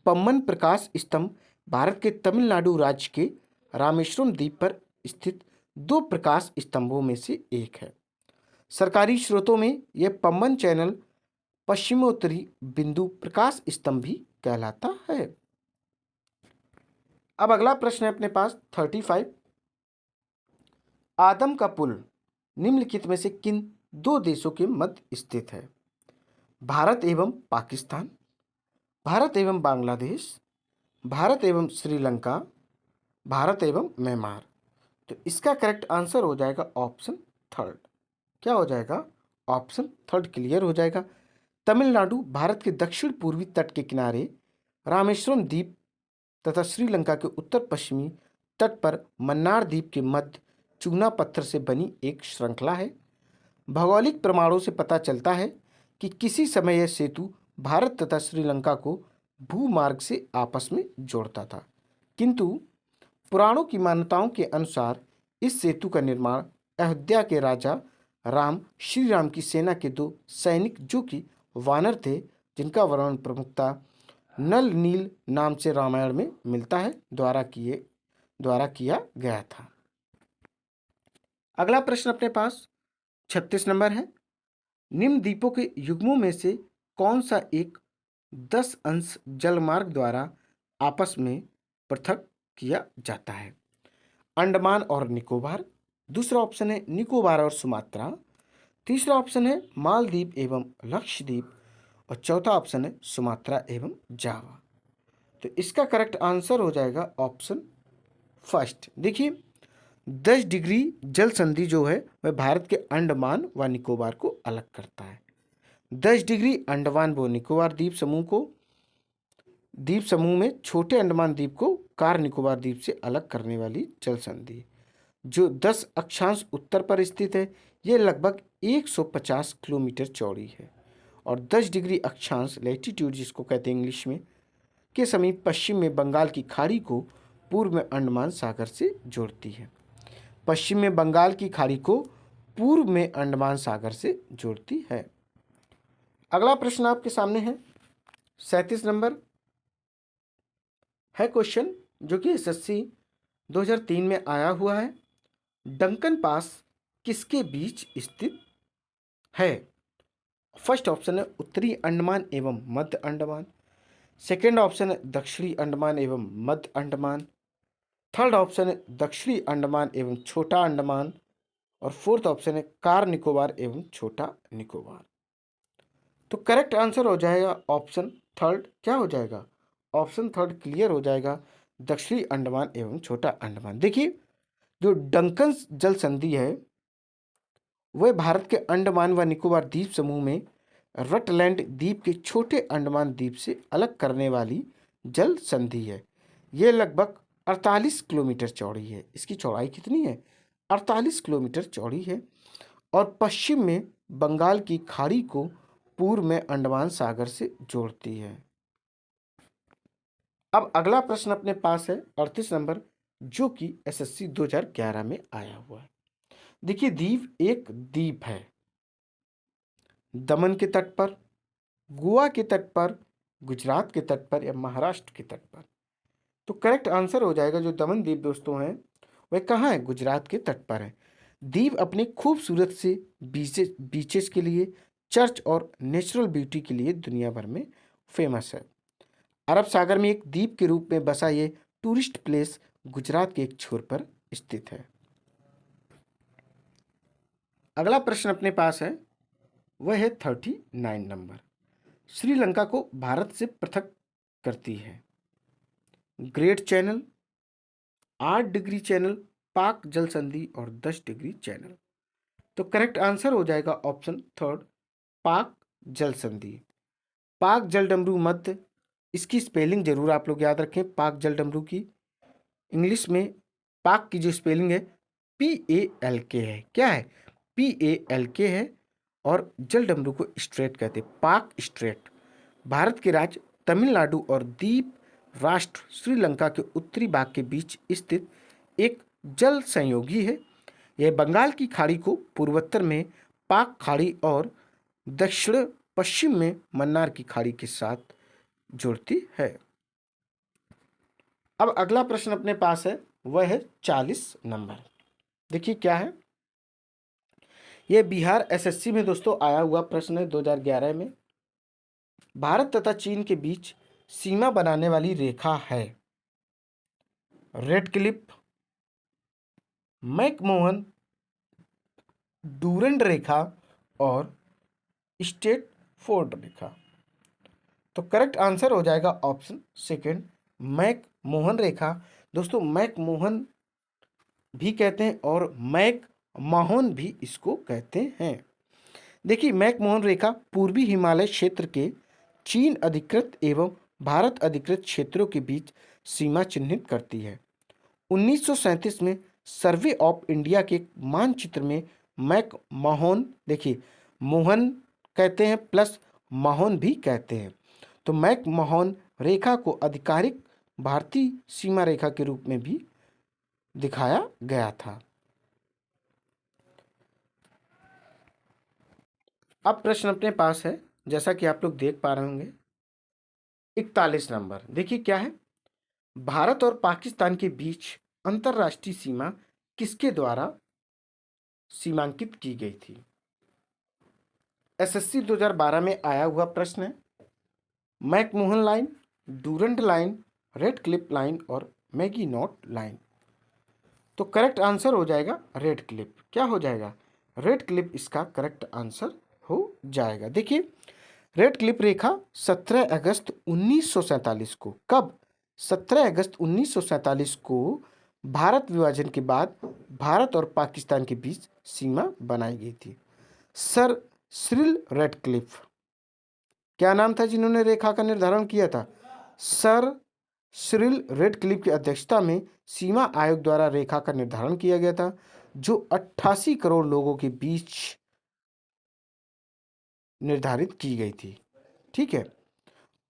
पंबन प्रकाश स्तंभ भारत के तमिलनाडु राज्य के रामेश्वरम द्वीप पर स्थित 2 प्रकाश स्तंभों में से एक है। सरकारी स्रोतों में यह पंबन चैनल पश्चिमोत्तरी बिंदु प्रकाश स्तंभ भी कहलाता है। अब अगला प्रश्न है अपने पास 35। आदम का पुल निम्नलिखित में से किन 2 देशों के मध्य स्थित है? भारत एवं पाकिस्तान, भारत एवं बांग्लादेश, भारत एवं श्रीलंका, भारत एवं म्यांमार। तो इसका करेक्ट आंसर हो जाएगा ऑप्शन थर्ड। क्या हो जाएगा? ऑप्शन थर्ड क्लियर हो जाएगा। तमिलनाडु भारत के दक्षिण पूर्वी तट के किनारे रामेश्वरम द्वीप तथा श्रीलंका के उत्तर पश्चिमी तट पर मन्नार द्वीप के मध्य चूना पत्थर से बनी एक श्रृंखला है। भौगोलिक प्रमाणों से पता चलता है कि किसी समय यह सेतु भारत तथा श्रीलंका को भूमार्ग से आपस में जोड़ता था, किंतु पुराणों की मान्यताओं के अनुसार इस सेतु का निर्माण अयोध्या के राजा राम श्री राम की सेना के 2 सैनिक जो कि वानर थे, जिनका वर्णन प्रमुखता नल नील नाम से रामायण में मिलता है, द्वारा किया गया था। अगला प्रश्न अपने पास 36 नंबर है। निम्न द्वीपों के युग्मों में से कौन सा एक 10 अंश जलमार्ग द्वारा आपस में पृथक किया जाता है? अंडमान और निकोबार, दूसरा ऑप्शन है निकोबार और सुमात्रा, तीसरा ऑप्शन है मालदीव एवं लक्षद्वीप और चौथा ऑप्शन है सुमात्रा एवं जावा। तो इसका करेक्ट आंसर हो जाएगा ऑप्शन फर्स्ट। देखिए 10 डिग्री जल संधि जो है वह भारत के अंडमान व निकोबार को अलग करता है। 10 डिग्री अंडमान व निकोबार द्वीप समूह में छोटे अंडमान द्वीप को कार निकोबार द्वीप से अलग करने वाली जल संधि जो 10 अक्षांश उत्तर पर स्थित है, यह लगभग 150 किलोमीटर चौड़ी है और 10 डिग्री अक्षांश लैटिट्यूड जिसको कहते हैं इंग्लिश में के समीप पश्चिम में बंगाल की खाड़ी को पूर्व में अंडमान सागर से जोड़ती है। पश्चिम में बंगाल की खाड़ी को पूर्व में अंडमान सागर से जोड़ती है। अगला प्रश्न आपके सामने है 37 नंबर है क्वेश्चन, जो कि एसएससी 2003 में आया हुआ है। डंकन पास किसके बीच स्थित है? फर्स्ट ऑप्शन है उत्तरी अंडमान एवं मध्य अंडमान। सेकेंड ऑप्शन है दक्षिणी अंडमान एवं मध्य अंडमान। थर्ड ऑप्शन है दक्षिणी अंडमान एवं छोटा अंडमान। और फोर्थ ऑप्शन है कार निकोबार एवं छोटा निकोबार। तो करेक्ट आंसर हो जाएगा ऑप्शन थर्ड। क्या हो जाएगा? ऑप्शन थर्ड क्लियर हो जाएगा, दक्षिणी अंडमान एवं छोटा अंडमान। देखिए, जो डंकन जल संधि है वह भारत के अंडमान व निकोबार द्वीप समूह में रटलैंड द्वीप के छोटे अंडमान द्वीप से अलग करने वाली जल संधि है। यह लगभग 48 किलोमीटर चौड़ी है। इसकी चौड़ाई कितनी है? 48 किलोमीटर चौड़ी है और पश्चिम में बंगाल की खाड़ी को पूर्व में अंडमान सागर से जोड़ती है। अब अगला प्रश्न अपने पास है 38 नंबर, जो कि एसएससी 2011 में आया हुआ है। देखिए, दीव एक द्वीप है। दमन के तट पर, गोवा के तट पर, गुजरात के तट पर या महाराष्ट्र के तट पर? तो करेक्ट आंसर हो जाएगा, जो दमन द्वीप दोस्तों हैं वह कहाँ है? गुजरात के तट पर है। द्वीप अपनी खूबसूरत से बीचेस के लिए, चर्च और नेचुरल ब्यूटी के लिए दुनिया भर में फेमस है। अरब सागर में एक द्वीप के रूप में बसा ये टूरिस्ट प्लेस गुजरात के एक छोर पर स्थित है। अगला प्रश्न अपने पास है वह है 39 नंबर। श्रीलंका को भारत से पृथक करती है ग्रेट चैनल, 8 डिग्री चैनल, पाक जल संधि और 10 डिग्री चैनल। तो करेक्ट आंसर हो जाएगा ऑप्शन थर्ड, पाक जल संधि। पाक जलडमरू मध्य, इसकी स्पेलिंग जरूर आप लोग याद रखें। पाक जलडमरू की इंग्लिश में पाक की जो स्पेलिंग है PALK है। क्या है? PALK है। और जलडमरू को स्ट्रेट कहते हैं, पाक स्ट्रेट। भारत के राज्य तमिलनाडु और द्वीप राष्ट्र श्रीलंका के उत्तरी भाग के बीच स्थित एक जल संयोगी है। यह बंगाल की खाड़ी को पूर्वोत्तर में पाक खाड़ी और दक्षिण पश्चिम में मन्नार की खाड़ी के साथ जोड़ती है। अब अगला प्रश्न अपने पास है वह है 40 नंबर। देखिए क्या है, यह बिहार एसएससी में दोस्तों आया हुआ प्रश्न है 2011 में। भारत तथा चीन के बीच सीमा बनाने वाली रेखा है रेड क्लिफ, मैकमोहन, डूरंड रेखा और स्टेट फोर्ड रेखा। तो करेक्ट आंसर हो जाएगा ऑप्शन सेकंड, मैकमोहन रेखा। दोस्तों, मैकमोहन भी कहते हैं और मैक माहोन भी इसको कहते हैं। देखिए, मैकमोहन रेखा पूर्वी हिमालय क्षेत्र के चीन अधिकृत एवं भारत अधिकृत क्षेत्रों के बीच सीमा चिन्हित करती है। 1937 में सर्वे ऑफ इंडिया के मानचित्र में मैकमाहोन, देखिए मोहन कहते हैं प्लस माहोन भी कहते हैं, तो मैकमाहोन रेखा को आधिकारिक भारतीय सीमा रेखा के रूप में भी दिखाया गया था। अब प्रश्न अपने पास है, जैसा कि आप लोग देख पा रहे होंगे, 41 नंबर। देखिए क्या है, भारत और पाकिस्तान के बीच अंतर्राष्ट्रीय सीमा किसके द्वारा सीमांकित की गई थी? एसएससी 2012 में आया हुआ प्रश्न है। McMahon line, Durand line, red Cliff line और मैगीनॉट लाइन। तो करेक्ट आंसर हो जाएगा रेड क्लिफ। क्या हो जाएगा? रेड क्लिफ इसका करेक्ट आंसर हो जाएगा। देखिए, रेड क्लिफ रेखा 17 अगस्त 1947 को, कब? 17 अगस्त 1947 को भारत विभाजन के बाद भारत और पाकिस्तान के बीच सीमा बनाई गई थी। सर सिरिल रेडक्लिफ, क्या नाम था जिन्होंने रेखा का निर्धारण किया था? सर सिरिल रेडक्लिफ की अध्यक्षता में सीमा आयोग द्वारा रेखा का निर्धारण किया गया था, जो 88 करोड़ लोगों के बीच निर्धारित की गई थी। ठीक है,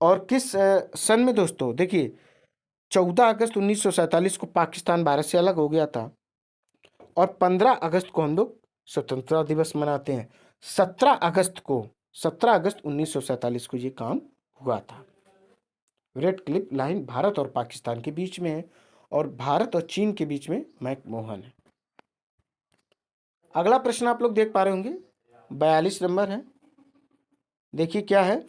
और किस सन में दोस्तों? देखिए, 14 अगस्त 1947 को पाकिस्तान भारत से अलग हो गया था और 15 अगस्त को हम लोग स्वतंत्रता दिवस मनाते हैं। 17 अगस्त को 17 अगस्त 1947 को ये काम हुआ था। रेड क्लिफ लाइन भारत और पाकिस्तान के बीच में है और भारत और चीन के बीच में मैकमोहन है। अगला प्रश्न आप लोग देख पा रहे होंगे, 42 नंबर है। देखिए क्या है,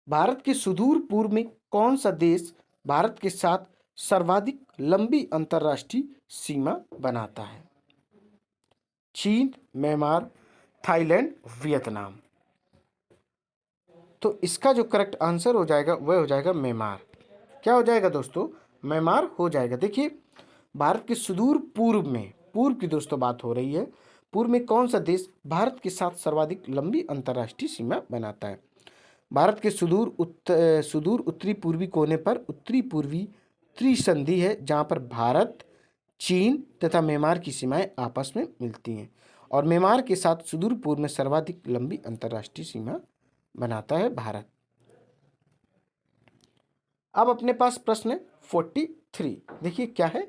भारत के सुदूर पूर्व में कौन सा देश भारत के साथ सर्वाधिक लंबी अंतर्राष्ट्रीय सीमा बनाता है? चीन, म्यांमार, थाईलैंड, वियतनाम। तो इसका जो करेक्ट आंसर हो जाएगा वह हो जाएगा म्यांमार। क्या हो जाएगा दोस्तों? म्यांमार हो जाएगा। देखिए, भारत के सुदूर पूर्व में, पूर्व की दोस्तों बात हो रही है, पूर्व में कौन सा देश भारत के साथ सर्वाधिक लंबी अंतर्राष्ट्रीय सीमा बनाता है? भारत के सुदूर उत्तरी पूर्वी कोने पर उत्तरी पूर्वी त्रिसंधि है, जहाँ पर भारत, चीन तथा म्यांमार की सीमाएं आपस में मिलती हैं और म्यांमार के साथ सुदूर पूर्व में सर्वाधिक लंबी अंतर्राष्ट्रीय सीमा बनाता है भारत। अब अपने पास प्रश्न है 43। देखिए क्या है,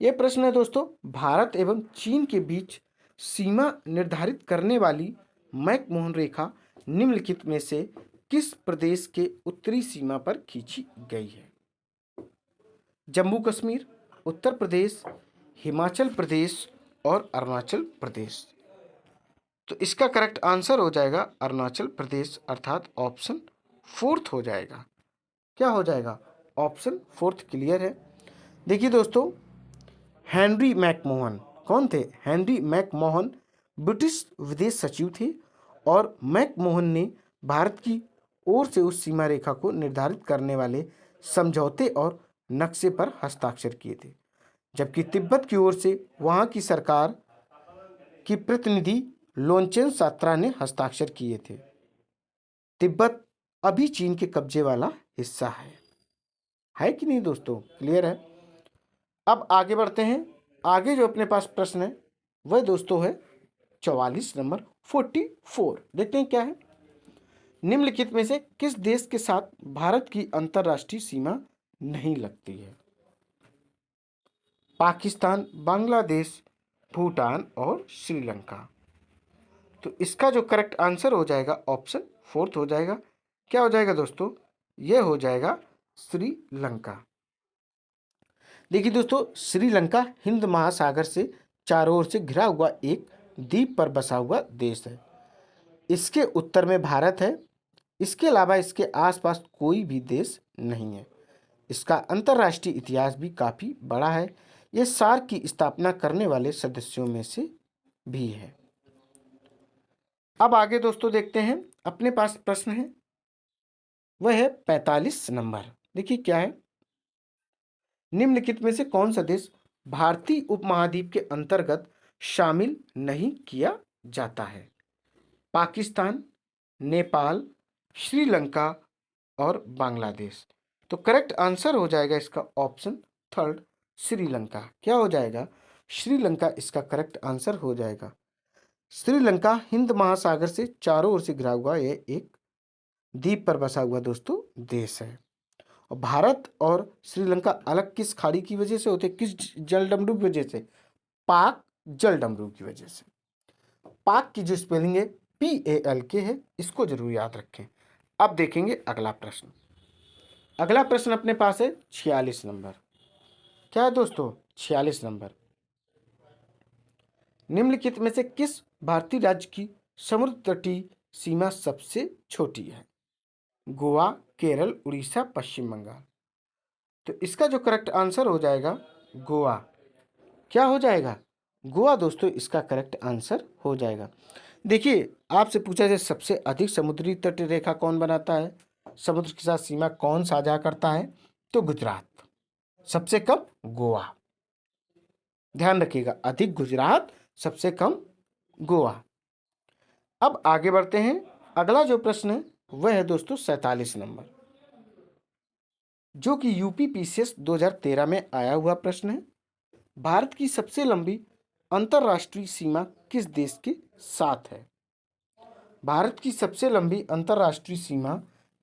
यह प्रश्न है दोस्तों, भारत एवं चीन के बीच सीमा निर्धारित करने वाली मैकमोहन रेखा निम्नलिखित में से किस प्रदेश के उत्तरी सीमा पर खींची गई है? जम्मू कश्मीर, उत्तर प्रदेश, हिमाचल प्रदेश और अरुणाचल प्रदेश। तो इसका करेक्ट आंसर हो जाएगा अरुणाचल प्रदेश, अर्थात ऑप्शन 4 हो जाएगा। क्या हो जाएगा? ऑप्शन 4 क्लियर है। देखिए दोस्तों, हेनरी मैकमोहन कौन थे? हेनरी मैकमोहन ब्रिटिश विदेश सचिव थे और मैकमोहन ने भारत की ओर से उस सीमा रेखा को निर्धारित करने वाले समझौते और नक्शे पर हस्ताक्षर किए थे, जबकि तिब्बत की ओर से वहां की सरकार की प्रतिनिधि लोनचेन सात्रा ने हस्ताक्षर किए थे। तिब्बत अभी चीन के कब्जे वाला हिस्सा है कि नहीं दोस्तों? क्लियर है। अब आगे बढ़ते हैं। आगे जो अपने पास प्रश्न है वह दोस्तों है 44 नंबर 44। देखते हैं क्या है। निम्नलिखित में से किस देश के साथ भारत की अंतर्राष्ट्रीय सीमा नहीं लगती है? पाकिस्तान, बांग्लादेश, भूटान और श्रीलंका। तो इसका जो करेक्ट आंसर हो जाएगा ऑप्शन 4 हो जाएगा। क्या हो जाएगा दोस्तों? यह हो जाएगा श्रीलंका। देखिए दोस्तों, श्रीलंका हिंद महासागर से चारों ओर से घिरा हुआ एक द्वीप पर बसा हुआ देश है। इसके उत्तर में भारत है। इसके अलावा इसके आसपास कोई भी देश नहीं है। इसका अंतर्राष्ट्रीय इतिहास भी काफ़ी बड़ा है। यह सार्क की स्थापना करने वाले सदस्यों में से भी है। अब आगे दोस्तों देखते हैं, अपने पास प्रश्न है वह है 45 नंबर। देखिए क्या है, निम्नलिखित में से कौन सा देश भारतीय उपमहाद्वीप के अंतर्गत शामिल नहीं किया जाता है? पाकिस्तान, नेपाल, श्रीलंका और बांग्लादेश। तो करेक्ट आंसर हो जाएगा इसका ऑप्शन 3 श्रीलंका। क्या हो जाएगा? श्रीलंका इसका करेक्ट आंसर हो जाएगा। श्रीलंका हिंद महासागर से चारों ओर से घिरा हुआ यह एक द्वीप पर बसा हुआ दोस्तों देश है। और भारत और श्रीलंका अलग किस खाड़ी की वजह से होते? किस जलडमरू की वजह से? पाक जलडमरू की वजह से। पाक की जो स्पेलिंग है PALK है, इसको जरूर याद रखें। अब देखेंगे अगला प्रश्न। अगला प्रश्न अपने पास है 46 नंबर। क्या है दोस्तों? 46 नंबर। निम्नलिखित में से किस भारतीय राज्य की समुद्र तटीय सीमा सबसे छोटी है? गोवा, केरल, उड़ीसा, पश्चिम बंगाल। तो इसका जो करेक्ट आंसर हो जाएगा गोवा। क्या हो जाएगा? गोवा दोस्तों इसका करेक्ट आंसर हो जाएगा। देखिए, आपसे पूछा जाए सबसे अधिक समुद्री तट रेखा कौन बनाता है, समुद्र के साथ सीमा कौन साझा करता है? तो गुजरात। सबसे कम गोवा। ध्यान रखिएगा, अधिक गुजरात, सबसे कम गोवा। अब आगे बढ़ते हैं। अगला जो प्रश्न है वह है दोस्तों 47 नंबर, जो कि UPPCS 2013 में आया हुआ प्रश्न है। भारत की सबसे लंबी अंतर्राष्ट्रीय सीमा किस देश के साथ है? भारत की सबसे लंबी अंतर्राष्ट्रीय सीमा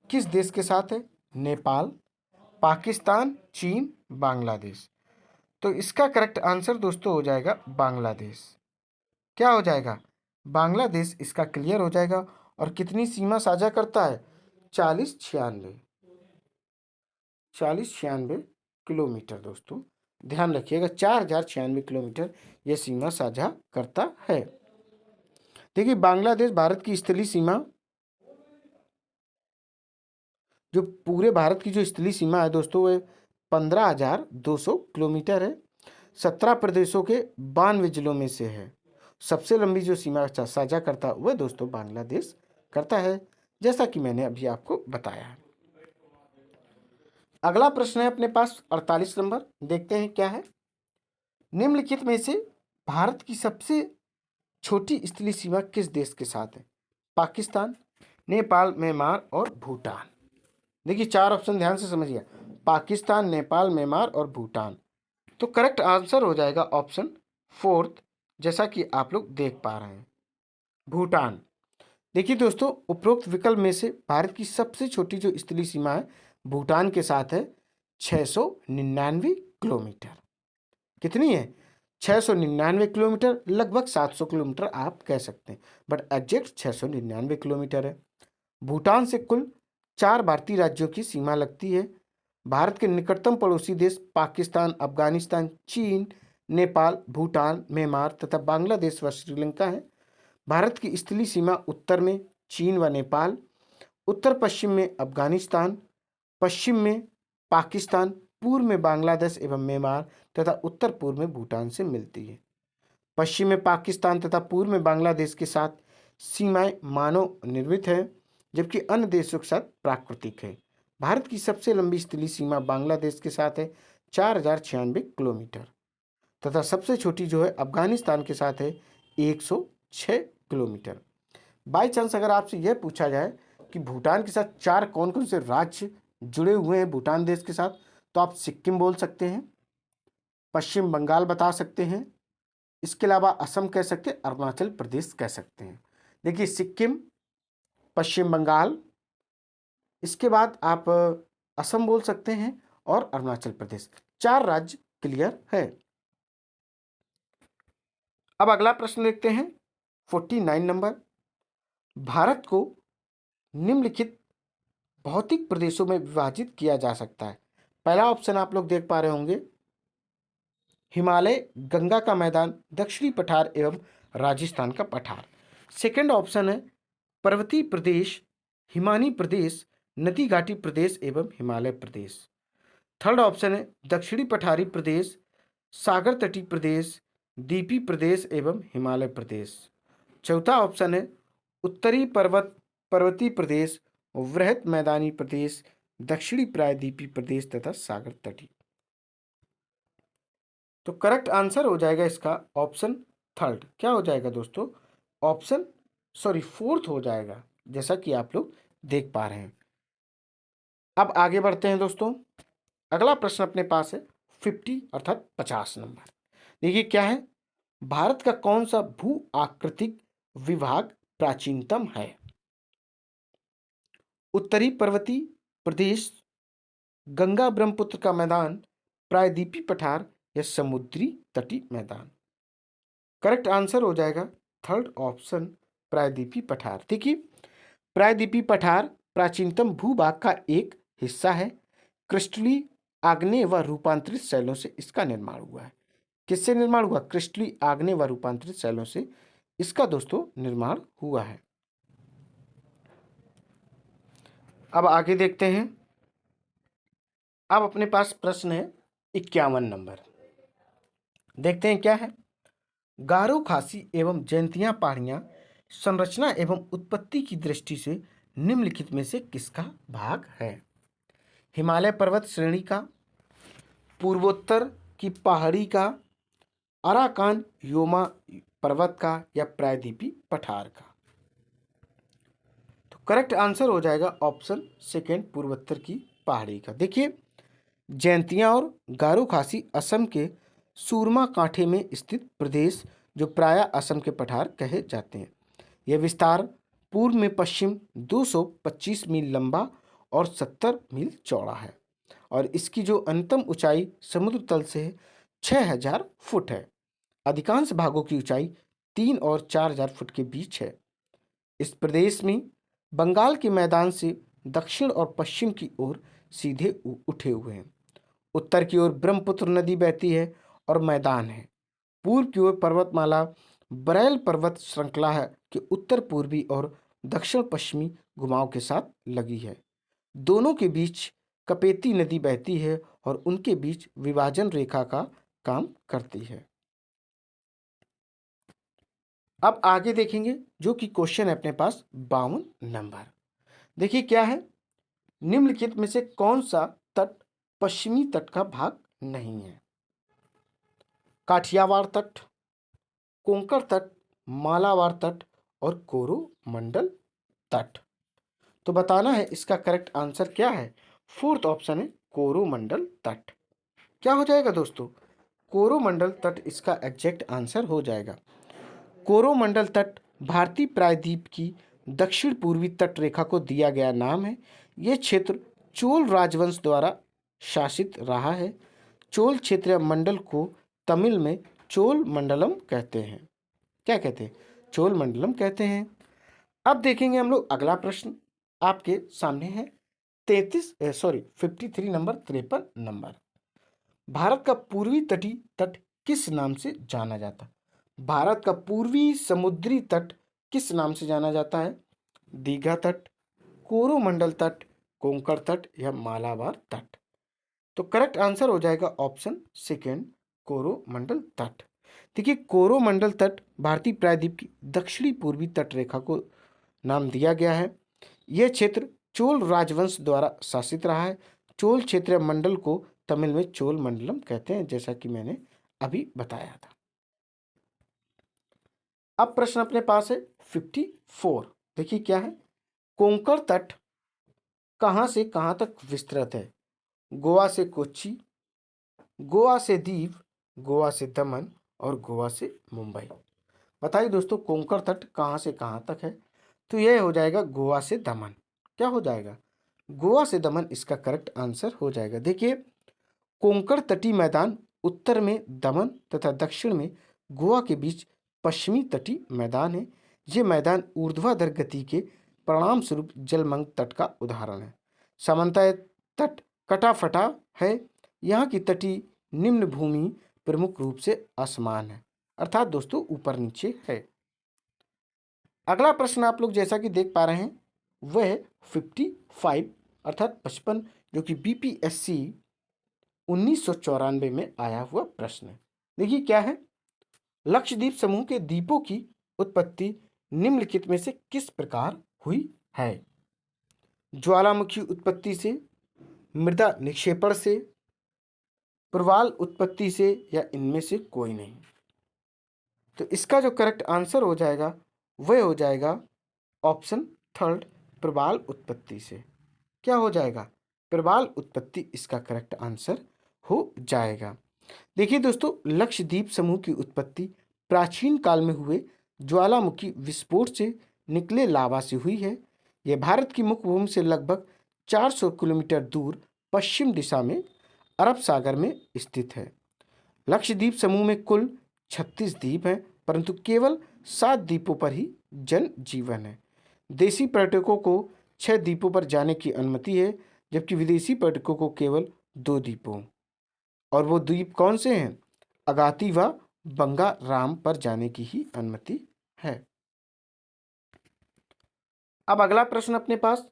किस देश के साथ है? नेपाल, पाकिस्तान, चीन, बांग्लादेश। तो इसका करेक्ट आंसर दोस्तों हो जाएगा बांग्लादेश। क्या हो जाएगा? बांग्लादेश इसका क्लियर हो जाएगा और कितनी सीमा साझा करता है? 4096 किलोमीटर दोस्तों, ध्यान रखिएगा 4096 किलोमीटर यह सीमा साझा करता है। देखिए बांग्लादेश भारत की स्थलीय सीमा, जो पूरे भारत की जो स्थलीय सीमा है दोस्तों वह 15,200 किलोमीटर है। 17 प्रदेशों के 92 जिलों में से है। सबसे लंबी जो सीमा साझा करता वह दोस्तों बांग्लादेश करता है, जैसा कि मैंने अभी आपको बताया है। अगला प्रश्न है अपने पास 48 नंबर, देखते हैं क्या है। निम्नलिखित में से भारत की सबसे छोटी स्थलीय सीमा किस देश के साथ है? पाकिस्तान, नेपाल, म्यांमार और भूटान। देखिए 4 ऑप्शन ध्यान से समझिए, पाकिस्तान, नेपाल, म्यांमार और भूटान। तो करेक्ट आंसर हो जाएगा ऑप्शन 4, जैसा कि आप लोग देख पा रहे हैं, भूटान। देखिए दोस्तों उपरोक्त विकल्प में से भारत की सबसे छोटी जो स्थलीय सीमा है भूटान के साथ है 699 किलोमीटर। कितनी है? 699 किलोमीटर, लगभग 700 किलोमीटर आप कह सकते हैं, बट एग्जैक्ट 699 किलोमीटर है। भूटान से कुल 4 भारतीय राज्यों की सीमा लगती है। भारत के निकटतम पड़ोसी देश पाकिस्तान, अफगानिस्तान, चीन, नेपाल, भूटान, म्यांमार तथा बांग्लादेश व श्रीलंका है। भारत की स्थलीय सीमा उत्तर में चीन व नेपाल, उत्तर पश्चिम में अफगानिस्तान, पश्चिम में पाकिस्तान, पूर्व में बांग्लादेश एवं म्यांमार तथा उत्तर पूर्व में भूटान से मिलती है। पश्चिम में पाकिस्तान तथा पूर्व में बांग्लादेश के साथ सीमाएं मानव निर्मित हैं, जबकि अन्य देशों के साथ प्राकृतिक है। भारत की सबसे लंबी स्थलीय सीमा बांग्लादेश के साथ है 4096 किलोमीटर तथा सबसे छोटी जो है अफगानिस्तान के साथ है 106 किलोमीटर। बाई चांस अगर आपसे यह पूछा जाए कि भूटान के साथ 4 कौन कौन से राज्य जुड़े हुए हैं भूटान देश के साथ, तो आप सिक्किम बोल सकते हैं, पश्चिम बंगाल बता सकते हैं, इसके अलावा असम कह सकते हैं, अरुणाचल प्रदेश कह सकते हैं। देखिए सिक्किम, पश्चिम बंगाल, इसके बाद आप असम बोल सकते हैं और अरुणाचल प्रदेश, 4 राज्य क्लियर है। अब अगला प्रश्न देखते हैं 49 नंबर। भारत को निम्नलिखित भौतिक प्रदेशों में विभाजित किया जा सकता है। पहला ऑप्शन आप लोग देख पा रहे होंगे, हिमालय, गंगा का मैदान, दक्षिणी पठार एवं राजस्थान का पठार। सेकंड ऑप्शन है पर्वतीय प्रदेश, हिमानी प्रदेश, नदी घाटी प्रदेश एवं हिमालय प्रदेश। थर्ड ऑप्शन है दक्षिणी पठारी प्रदेश, सागर तटीय प्रदेश, द्वीपी प्रदेश एवं हिमालय प्रदेश। चौथा ऑप्शन है उत्तरी पर्वतीय प्रदेश, वृहत मैदानी प्रदेश, दक्षिणी प्रायद्वीपीय प्रदेश तथा सागर तटीय। तो करेक्ट आंसर हो जाएगा इसका ऑप्शन थर्ड। क्या हो जाएगा दोस्तों? फोर्थ हो जाएगा, जैसा कि आप लोग देख पा रहे हैं। अब आगे बढ़ते हैं दोस्तों। अगला प्रश्न अपने पास है 50 अर्थात 50 नंबर। देखिए क्या है, भारत का कौन सा भू आकृतिक विभाग प्राचीनतम है? उत्तरी पर्वतीय प्रदेश, गंगा ब्रह्मपुत्र का मैदान, प्रायद्वीपीय पठार या समुद्री तटीय मैदान। करेक्ट आंसर हो जाएगा थर्ड ऑप्शन, प्रायद्वीपीय पठार। देखिए प्रायद्वीपीय पठार प्राचीनतम भूभाग का एक हिस्सा है। क्रिस्टलीय, आग्नेय व रूपांतरित शैलों से इसका निर्माण हुआ है। किससे निर्माण हुआ? क्रिस्टलीय, आग्नेय व रूपांतरित शैलों से इसका दोस्तों निर्माण हुआ है। अब आगे देखते हैं। अब अपने पास प्रश्न है 51 नंबर। देखते हैं क्या है। गारो, खासी एवं जयंतिया पहाड़ियां संरचना एवं उत्पत्ति की दृष्टि से निम्नलिखित में से किसका भाग है? हिमालय पर्वत श्रेणी का, पूर्वोत्तर की पहाड़ी का, अराकान योमा पर्वत का या प्रायद्वीपीय पठार का? तो करेक्ट आंसर हो जाएगा ऑप्शन सेकेंड, पूर्वोत्तर की पहाड़ी का। देखिए जयंतिया और गारो खासी असम के सूरमा कांठे में स्थित प्रदेश जो प्राय असम के पठार कहे जाते हैं। यह विस्तार पूर्व में पश्चिम 225 मील लंबा और 70 मील चौड़ा है और इसकी जो अंतिम ऊंचाई समुद्र तल से 6000 फुट है। अधिकांश भागों की ऊंचाई 3 और 4000 फुट के बीच है। इस प्रदेश में बंगाल के मैदान से दक्षिण और पश्चिम की ओर सीधे उठे हुए हैं। उत्तर की ओर ब्रह्मपुत्र नदी बहती है और मैदान है। पूर्व की ओर पर्वतमाला बरैल पर्वत श्रृंखला है कि उत्तर पूर्वी और दक्षिण पश्चिमी घुमाव के साथ लगी है। दोनों के बीच कपेती नदी बहती है और उनके बीच विभाजन रेखा का काम करती है। अब आगे देखेंगे जो कि क्वेश्चन है अपने पास 52 नंबर। देखिए क्या है, निम्नलिखित में से कौन सा तट पश्चिमी तट का भाग नहीं है? काठियावाड़ तट, कोंकण तट, मालाबार तट और कोरोमंडल तट। तो बताना है इसका करेक्ट आंसर क्या है। फोर्थ ऑप्शन है कोरोमंडल तट। क्या हो जाएगा दोस्तों? कोरोमंडल तट इसका एग्जैक्ट आंसर हो जाएगा। कोरोमंडल तट भारतीय प्रायद्वीप की दक्षिण पूर्वी तट रेखा को दिया गया नाम है। यह क्षेत्र चोल राजवंश द्वारा शासित रहा है। चोल क्षेत्रीय मंडल को तमिल में चोल मंडलम कहते हैं। क्या कहते हैं? चोल मंडलम कहते हैं। अब देखेंगे हम लोग अगला प्रश्न आपके सामने है 53 नंबर 53 नंबर। भारत का पूर्वी तटीय तट किस नाम से जाना जाता है? भारत का पूर्वी समुद्री तट किस नाम से जाना जाता है? दीघा तट, कोरोमंडल तट, कोंकण तट या मालाबार तट। तो करेक्ट आंसर हो जाएगा ऑप्शन सेकेंड, कोरोमंडल तट। देखिए कोरोमंडल तट भारतीय प्रायद्वीप की दक्षिणी पूर्वी तट रेखा को नाम दिया गया है। यह क्षेत्र चोल राजवंश द्वारा शासित रहा है। चोल क्षेत्रीय मंडल को तमिल में चोल मंडलम कहते हैं, जैसा कि मैंने अभी बताया था। अब प्रश्न अपने पास है 54। देखिए क्या है, कोंकण तट कहां से कहां तक विस्तृत है? गोवा से कोच्चि, गोवा से दीव, गोवा से दमन और गोवा से मुंबई। बताइए दोस्तों कोंकण तट कहां से कहां तक है? तो यह हो जाएगा गोवा से दमन। क्या हो जाएगा? गोवा से दमन इसका करेक्ट आंसर हो जाएगा। देखिए कोंकण तटीय मैदान उत्तर में दमन तथा दक्षिण में गोवा के बीच पश्चिमी तटीय मैदान है। ये मैदान ऊर्ध्वाधर गति के परिणाम स्वरूप जलमग्न तट का उदाहरण है। सामान्यतः तट कटा फटा है। यहाँ की तटीय निम्न भूमि प्रमुख रूप से असमान है, अर्थात दोस्तों ऊपर नीचे है। अगला प्रश्न आप लोग जैसा कि देख पा रहे हैं वह है 55 अर्थात 55, जो कि बीपीएससी 1994 में आया हुआ प्रश्न है। देखिए क्या है, लक्षद्वीप समूह के द्वीपों की उत्पत्ति निम्नलिखित में से किस प्रकार हुई है? ज्वालामुखी उत्पत्ति से, मृदा निक्षेपण से, प्रवाल उत्पत्ति से या इनमें से कोई नहीं। तो इसका जो करेक्ट आंसर हो जाएगा वह हो जाएगा ऑप्शन थर्ड, प्रवाल उत्पत्ति से। क्या हो जाएगा? प्रवाल उत्पत्ति इसका करेक्ट आंसर हो जाएगा। देखिए दोस्तों लक्षद्वीप समूह की उत्पत्ति प्राचीन काल में हुए ज्वालामुखी विस्फोट से निकले लावा से हुई है। यह भारत की मुख्य भूमि से लगभग 400 किलोमीटर दूर पश्चिम दिशा में अरब सागर में स्थित है। लक्षद्वीप समूह में कुल 36 द्वीप हैं, परंतु केवल 7 द्वीपों पर ही जनजीवन है। देशी पर्यटकों को 6 द्वीपों पर जाने की अनुमति है, जबकि विदेशी पर्यटकों को केवल 2 द्वीपों, और वो द्वीप कौन से हैं? अगाती व बंगाराम पर जाने की ही अनुमति है। अब अगला प्रश्न अपने पास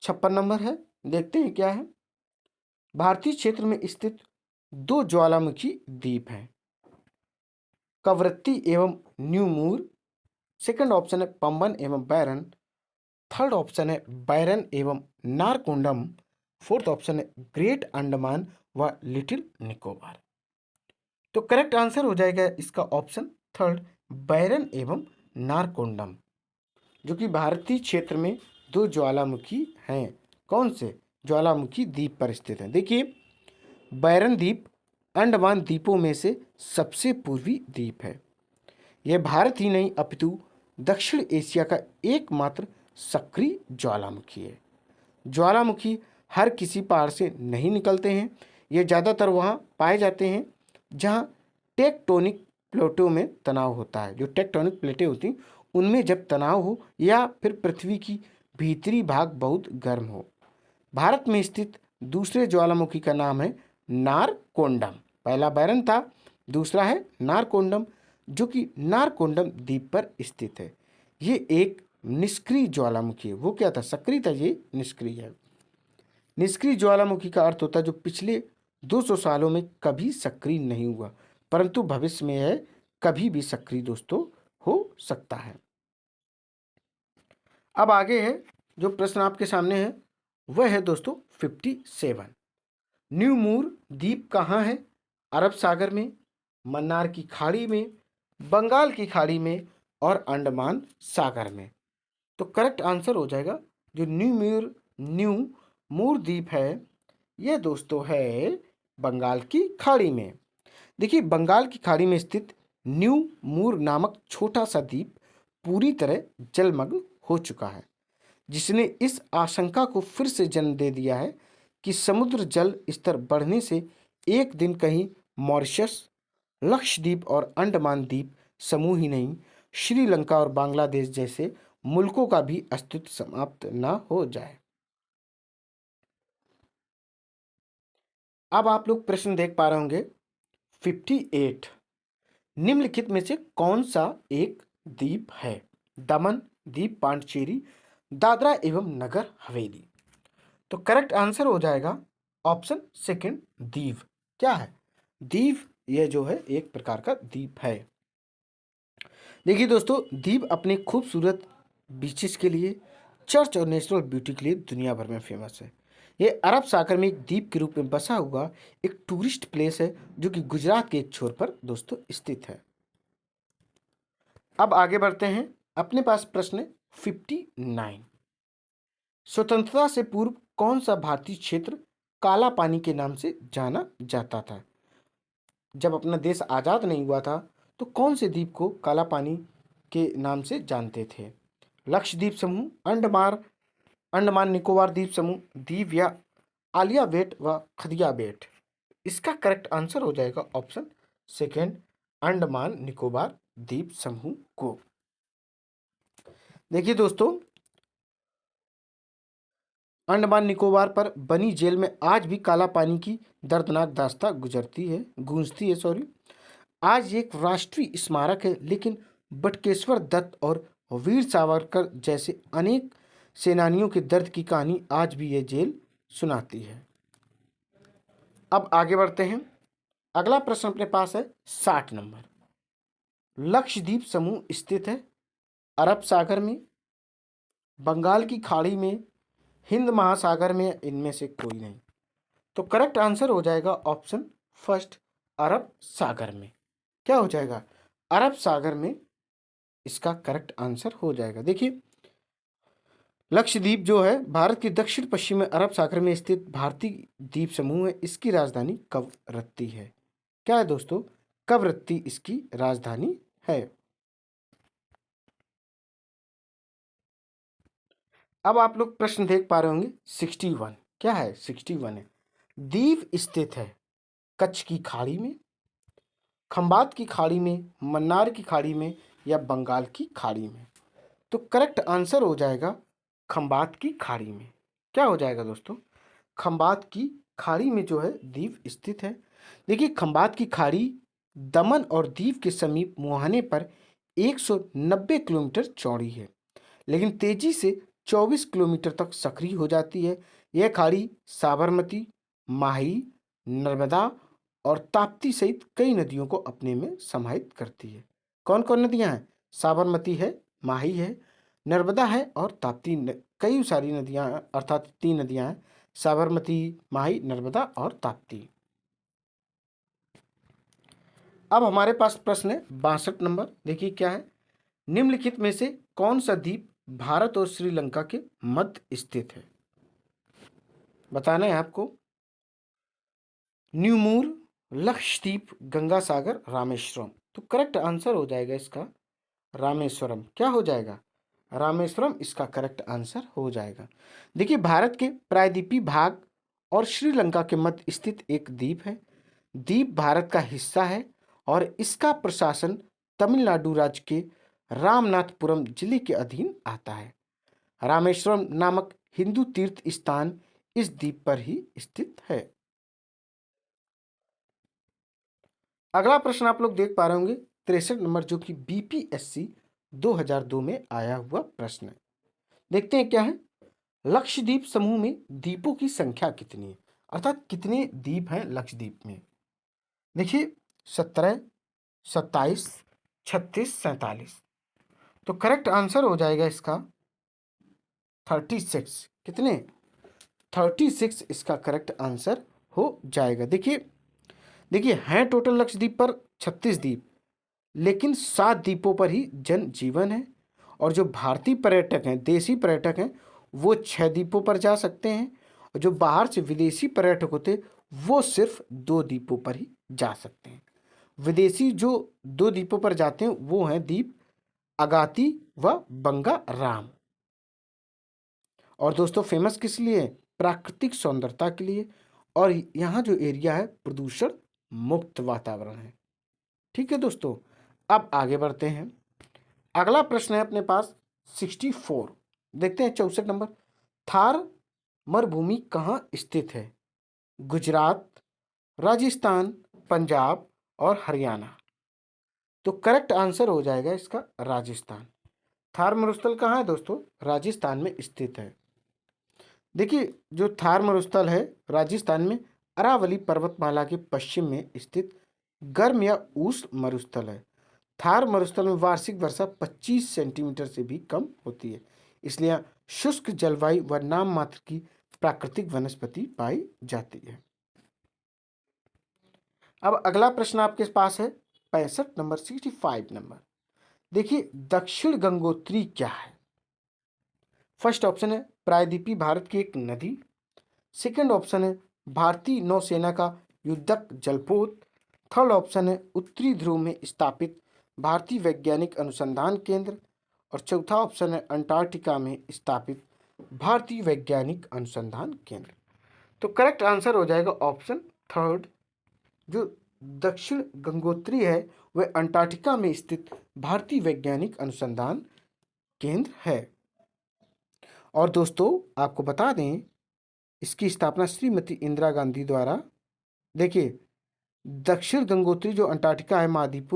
56 नंबर है। देखते हैं क्या है। भारतीय क्षेत्र में स्थित 2 ज्वालामुखी द्वीप हैं, कवरत्ती एवं न्यूमूर। सेकंड ऑप्शन है पंबन एवं बैरन। थर्ड ऑप्शन है बैरन एवं नारकोंडम। फोर्थ ऑप्शन है ग्रेट अंडमान व लिटिल निकोबार। तो करेक्ट आंसर हो जाएगा इसका ऑप्शन थर्ड, बैरन एवं नारकोंडम, जो कि भारतीय क्षेत्र में 2 ज्वालामुखी हैं। कौन से? ज्वालामुखी द्वीप पर स्थित हैं। देखिए बैरन द्वीप अंडमान द्वीपों में से सबसे पूर्वी द्वीप है। यह भारत ही नहीं अपितु दक्षिण एशिया का एकमात्र सक्रिय ज्वालामुखी है। ज्वालामुखी हर किसी पहाड़ से नहीं निकलते हैं। ये ज़्यादातर वहाँ पाए जाते हैं जहाँ टेक्टोनिक प्लेटों में तनाव होता है। जो टेक्टोनिक प्लेटें होती हैं उनमें जब तनाव हो या फिर पृथ्वी की भीतरी भाग बहुत गर्म हो। भारत में स्थित दूसरे ज्वालामुखी का नाम है नारकोंडम। पहला बैरन था, दूसरा है नारकोंडम, जो कि नारकोंडम द्वीप पर स्थित है। ये एक निष्क्रिय ज्वालामुखी है। वो क्या था? सक्रिय था, ये निष्क्रिय है। निष्क्रिय ज्वालामुखी का अर्थ होता है जो पिछले 200 सालों में कभी सक्रिय नहीं हुआ, परंतु भविष्य में यह कभी भी सक्रिय दोस्तों हो सकता है। अब आगे है जो प्रश्न आपके सामने है, वह है दोस्तों 57। न्यू मूर द्वीप कहाँ है? अरब सागर में, मन्नार की खाड़ी में, बंगाल की खाड़ी में और अंडमान सागर में। तो करेक्ट आंसर हो जाएगा जो न्यू मूर द्वीप है, यह दोस्तों है बंगाल की खाड़ी में। देखिए, बंगाल की खाड़ी में स्थित न्यू मूर नामक छोटा सा द्वीप पूरी तरह जलमग्न हो चुका है, जिसने इस आशंका को फिर से जन्म दे दिया है कि समुद्र जल स्तर बढ़ने से एक दिन कहीं मॉरिशस, लक्षद्वीप और अंडमान द्वीप समूह ही नहीं, श्रीलंका और बांग्लादेश जैसे मुल्कों का भी अस्तित्व समाप्त न हो जाए। अब आप लोग प्रश्न देख पा रहे होंगे 58। निम्नलिखित में से कौन सा एक द्वीप है? दमन, दीव, पांडिचेरी, दादरा एवं नगर हवेली। तो करेक्ट आंसर हो जाएगा ऑप्शन सेकंड, दीव। क्या है? दीव यह जो है एक प्रकार का द्वीप है। देखिए दोस्तों, दीव अपने खूबसूरत बीचेस के लिए, चर्च और नेचुरल ब्यूटी के लिए दुनिया भर में फेमस है। ये अरब सागर में एक द्वीप के रूप में बसा हुआ एक टूरिस्ट प्लेस है, जो कि गुजरात के एक छोर पर दोस्तों स्थित है। अब आगे बढ़ते हैं। अपने पास प्रश्न 59। स्वतंत्रता से पूर्व कौन सा भारतीय क्षेत्र काला पानी के नाम से जाना जाता था? जब अपना देश आज़ाद नहीं हुआ था तो कौन से द्वीप को काला पानी के नाम से जानते थे? लक्षद्वीप समूह, अंडमान निकोबार द्वीप समूह, दीव या आलिया बेट व खदिया बेट। इसका करेक्ट आंसर हो जाएगा ऑप्शन सेकेंड, अंडमान निकोबार द्वीप समूह को। देखिए दोस्तों, अंडमान निकोबार पर बनी जेल में आज भी काला पानी की दर्दनाक दास्तां गूंजती है सॉरी। आज एक राष्ट्रीय स्मारक है, लेकिन बटुकेश्वर दत्त और वीर सावरकर जैसे अनेक सेनानियों के दर्द की कहानी आज भी यह जेल सुनाती है। अब आगे बढ़ते हैं। अगला प्रश्न अपने पास है 60 नंबर। लक्षद्वीप समूह स्थित है अरब सागर में, बंगाल की खाड़ी में, हिंद महासागर में, इनमें से कोई नहीं। तो करेक्ट आंसर हो जाएगा ऑप्शन फर्स्ट, अरब सागर में। क्या हो जाएगा? अरब सागर में इसका करेक्ट आंसर हो जाएगा। देखिए, लक्षद्वीप जो है भारत के दक्षिण पश्चिम में अरब सागर में स्थित भारतीय द्वीप समूह है। इसकी राजधानी कवरत्ती है। क्या है दोस्तों? कवरत्ती इसकी राजधानी है। अब आप लोग प्रश्न देख पा रहे होंगे 61। क्या है? 61 है, दीव स्थित है कच्छ की खाड़ी में, खंबात की खाड़ी में, मन्नार की खाड़ी में या बंगाल की खाड़ी में। तो करेक्ट आंसर हो जाएगा खंबात की खाड़ी में। क्या हो जाएगा दोस्तों? खंबात की खाड़ी में जो है दीव स्थित है। देखिए, खंबात की खाड़ी दमन और दीव के समीप मुहाने पर 190 किलोमीटर चौड़ी है, लेकिन तेजी से 24 किलोमीटर तक सक्रिय हो जाती है। यह खाड़ी साबरमती, माही, नर्मदा और ताप्ती सहित कई नदियों को अपने में समाहित करती है। कौन कौन नदियां हैं? साबरमती है, माही है, नर्मदा है और ताप्ती। कई सारी नदियां, अर्थात 3 नदियां हैं, साबरमती, माही, नर्मदा और ताप्ती। अब हमारे पास प्रश्न है 62 नंबर। देखिए क्या है, निम्नलिखित में से कौन सा द्वीप भारत और श्रीलंका के मध्य स्थित है? बताना है आपको। न्यूमूर, लक्षद्वीप, गंगा सागर, रामेश्वरम। तो करेक्ट आंसर हो जाएगा इसका रामेश्वरम। क्या हो जाएगा? रामेश्वरम इसका करेक्ट आंसर हो जाएगा। देखिए, भारत के प्रायद्वीपीय भाग और श्रीलंका के मध्य स्थित एक द्वीप है। द्वीप भारत का हिस्सा है और इसका प्रशासन तमिलनाडु राज्य के रामनाथपुरम जिले के अधीन आता है। रामेश्वरम नामक हिंदू तीर्थ स्थान इस द्वीप पर ही स्थित है। अगला प्रश्न आप लोग देख पा रहे होंगे 63 नंबर, जो कि बीपीएससी 2002 में आया हुआ प्रश्न है। देखते हैं क्या है। लक्षद्वीप समूह में द्वीपों की संख्या कितनी है, अर्थात कितने द्वीप हैं लक्षद्वीप में। देखिए 17, 27, 36, 47। तो करेक्ट आंसर हो जाएगा इसका 36। कितने? 36 इसका करेक्ट आंसर हो जाएगा। देखिए हैं टोटल लक्षद्वीप पर 36 द्वीप, लेकिन 7 द्वीपों पर ही जनजीवन है। और जो भारतीय पर्यटक हैं, देसी पर्यटक हैं, वो 6 द्वीपों पर जा सकते हैं। और जो बाहर से विदेशी पर्यटक होते वो सिर्फ 2 द्वीपों पर ही जा सकते हैं। विदेशी जो 2 द्वीपों पर जाते हैं वो हैं द्वीप अगाती व बंगाराम। और दोस्तों फेमस किस लिए? प्राकृतिक सौंदर्यता के लिए। और यहाँ जो एरिया है प्रदूषण मुक्त वातावरण है। ठीक है दोस्तों, अब आगे बढ़ते हैं। अगला प्रश्न है अपने पास 64। देखते हैं 64 नंबर। थार मरुभूमि कहाँ स्थित है? गुजरात, राजस्थान, पंजाब और हरियाणा। तो करेक्ट आंसर हो जाएगा इसका राजस्थान। थार मरुस्थल कहाँ है दोस्तों? राजस्थान में स्थित है। देखिए जो थार मरुस्थल है राजस्थान में अरावली पर्वतमाला के पश्चिम में स्थित गर्म या उष्ण मरुस्थल है। थार मरुस्थल में वार्षिक वर्षा 25 सेंटीमीटर से भी कम होती है, इसलिए यहाँ शुष्क जलवायु व नाम मात्र की प्राकृतिक वनस्पति पाई जाती है। अब अगला प्रश्न आपके पास है 65 नंबर, 65 नंबर। देखिए दक्षिण गंगोत्री क्या है? फर्स्ट ऑप्शन है प्रायद्वीपीय भारत की एक नदी। सेकंड ऑप्शन है भारतीय नौसेना का युद्धक जलपोत। थर्ड ऑप्शन है उत्तरी ध्रुव में स्थापित भारतीय वैज्ञानिक अनुसंधान केंद्र। और चौथा ऑप्शन है अंटार्कटिका में स्थापित भारतीय वैज्ञानिक अनुसंधान केंद्र। तो करेक्ट आंसर हो जाएगा ऑप्शन थर्ड। जो दक्षिण गंगोत्री है वह अंटार्कटिका में स्थित भारतीय वैज्ञानिक अनुसंधान केंद्र है। और दोस्तों आपको बता दें इसकी स्थापना श्रीमती इंदिरा गांधी द्वारा। देखिए दक्षिण गंगोत्री जो अंटार्कटिका है महाद्वीप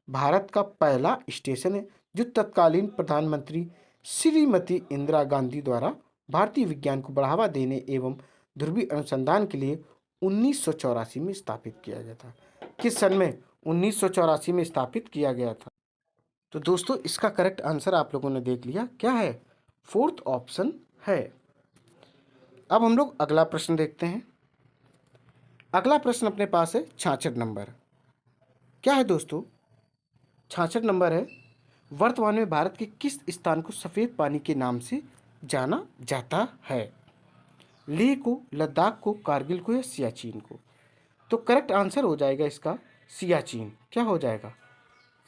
भारत का पहला स्टेशन है, जो तत्कालीन प्रधानमंत्री श्रीमती इंदिरा गांधी द्वारा भारतीय विज्ञान को बढ़ावा देने एवं ध्रुवीय अनुसंधान के लिए 1984 में स्थापित किया गया था। किस सन में? 1984 में स्थापित किया गया था। तो दोस्तों इसका करेक्ट आंसर आप लोगों ने देख लिया, क्या है? फोर्थ ऑप्शन है। अब हम लोग अगला प्रश्न देखते हैं। अगला प्रश्न अपने पास है 66 नंबर। क्या है दोस्तों? 66 नंबर है वर्तमान में भारत के किस स्थान को सफ़ेद पानी के नाम से जाना जाता है? लेह को, लद्दाख को, कारगिल को या सियाचिन को? तो करेक्ट आंसर हो जाएगा इसका सियाचिन। क्या हो जाएगा?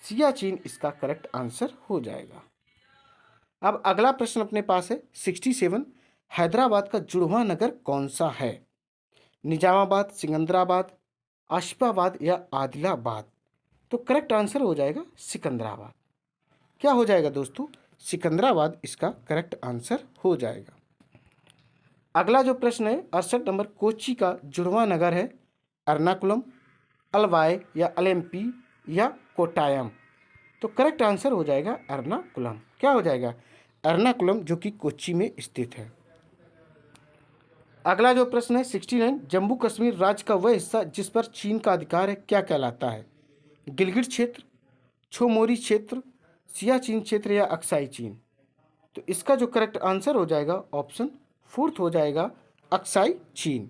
सियाचिन इसका करेक्ट आंसर हो जाएगा। अब अगला प्रश्न अपने पास है 67। हैदराबाद का जुड़वा नगर कौन सा है? निजामाबाद, सिकंदराबाद, आसिफाबाद या आदिलाबाद? तो करेक्ट आंसर हो जाएगा सिकंदराबाद। क्या हो जाएगा दोस्तों? सिकंदराबाद इसका करेक्ट आंसर हो जाएगा। अगला जो प्रश्न है 68 नंबर। कोच्चि का जुड़वा नगर है एर्नाकुलम, अलवाय या अलेम्पी या कोट्टायम? तो करेक्ट आंसर हो जाएगा एर्नाकुलम। क्या हो जाएगा? एर्नाकुलम, जो कि कोच्चि में स्थित है। अगला जो प्रश्न है 69। जम्मू कश्मीर राज्य का वह हिस्सा जिस पर चीन का अधिकार है क्या कहलाता है? गिलगित क्षेत्र, छोमोरी क्षेत्र, सियाचिन क्षेत्र या अक्साई चीन? तो इसका जो करेक्ट आंसर हो जाएगा ऑप्शन फोर्थ हो जाएगा अक्साई चीन।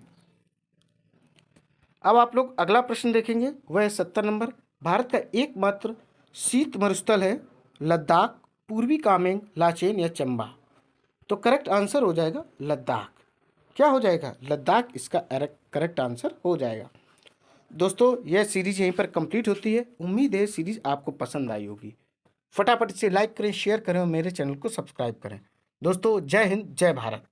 अब आप लोग अगला प्रश्न देखेंगे, वह है 70 नंबर। भारत का एकमात्र शीत मरुस्थल है लद्दाख, पूर्वी कामेंग, लाचेन या चंबा? तो करेक्ट आंसर हो जाएगा लद्दाख। क्या हो जाएगा? लद्दाख इसका करेक्ट आंसर हो जाएगा। दोस्तों यह सीरीज यहीं पर कंप्लीट होती है। उम्मीद है सीरीज आपको पसंद आई होगी। फटाफट से लाइक करें, शेयर करें और मेरे चैनल को सब्सक्राइब करें। दोस्तों जय हिंद, जय भारत।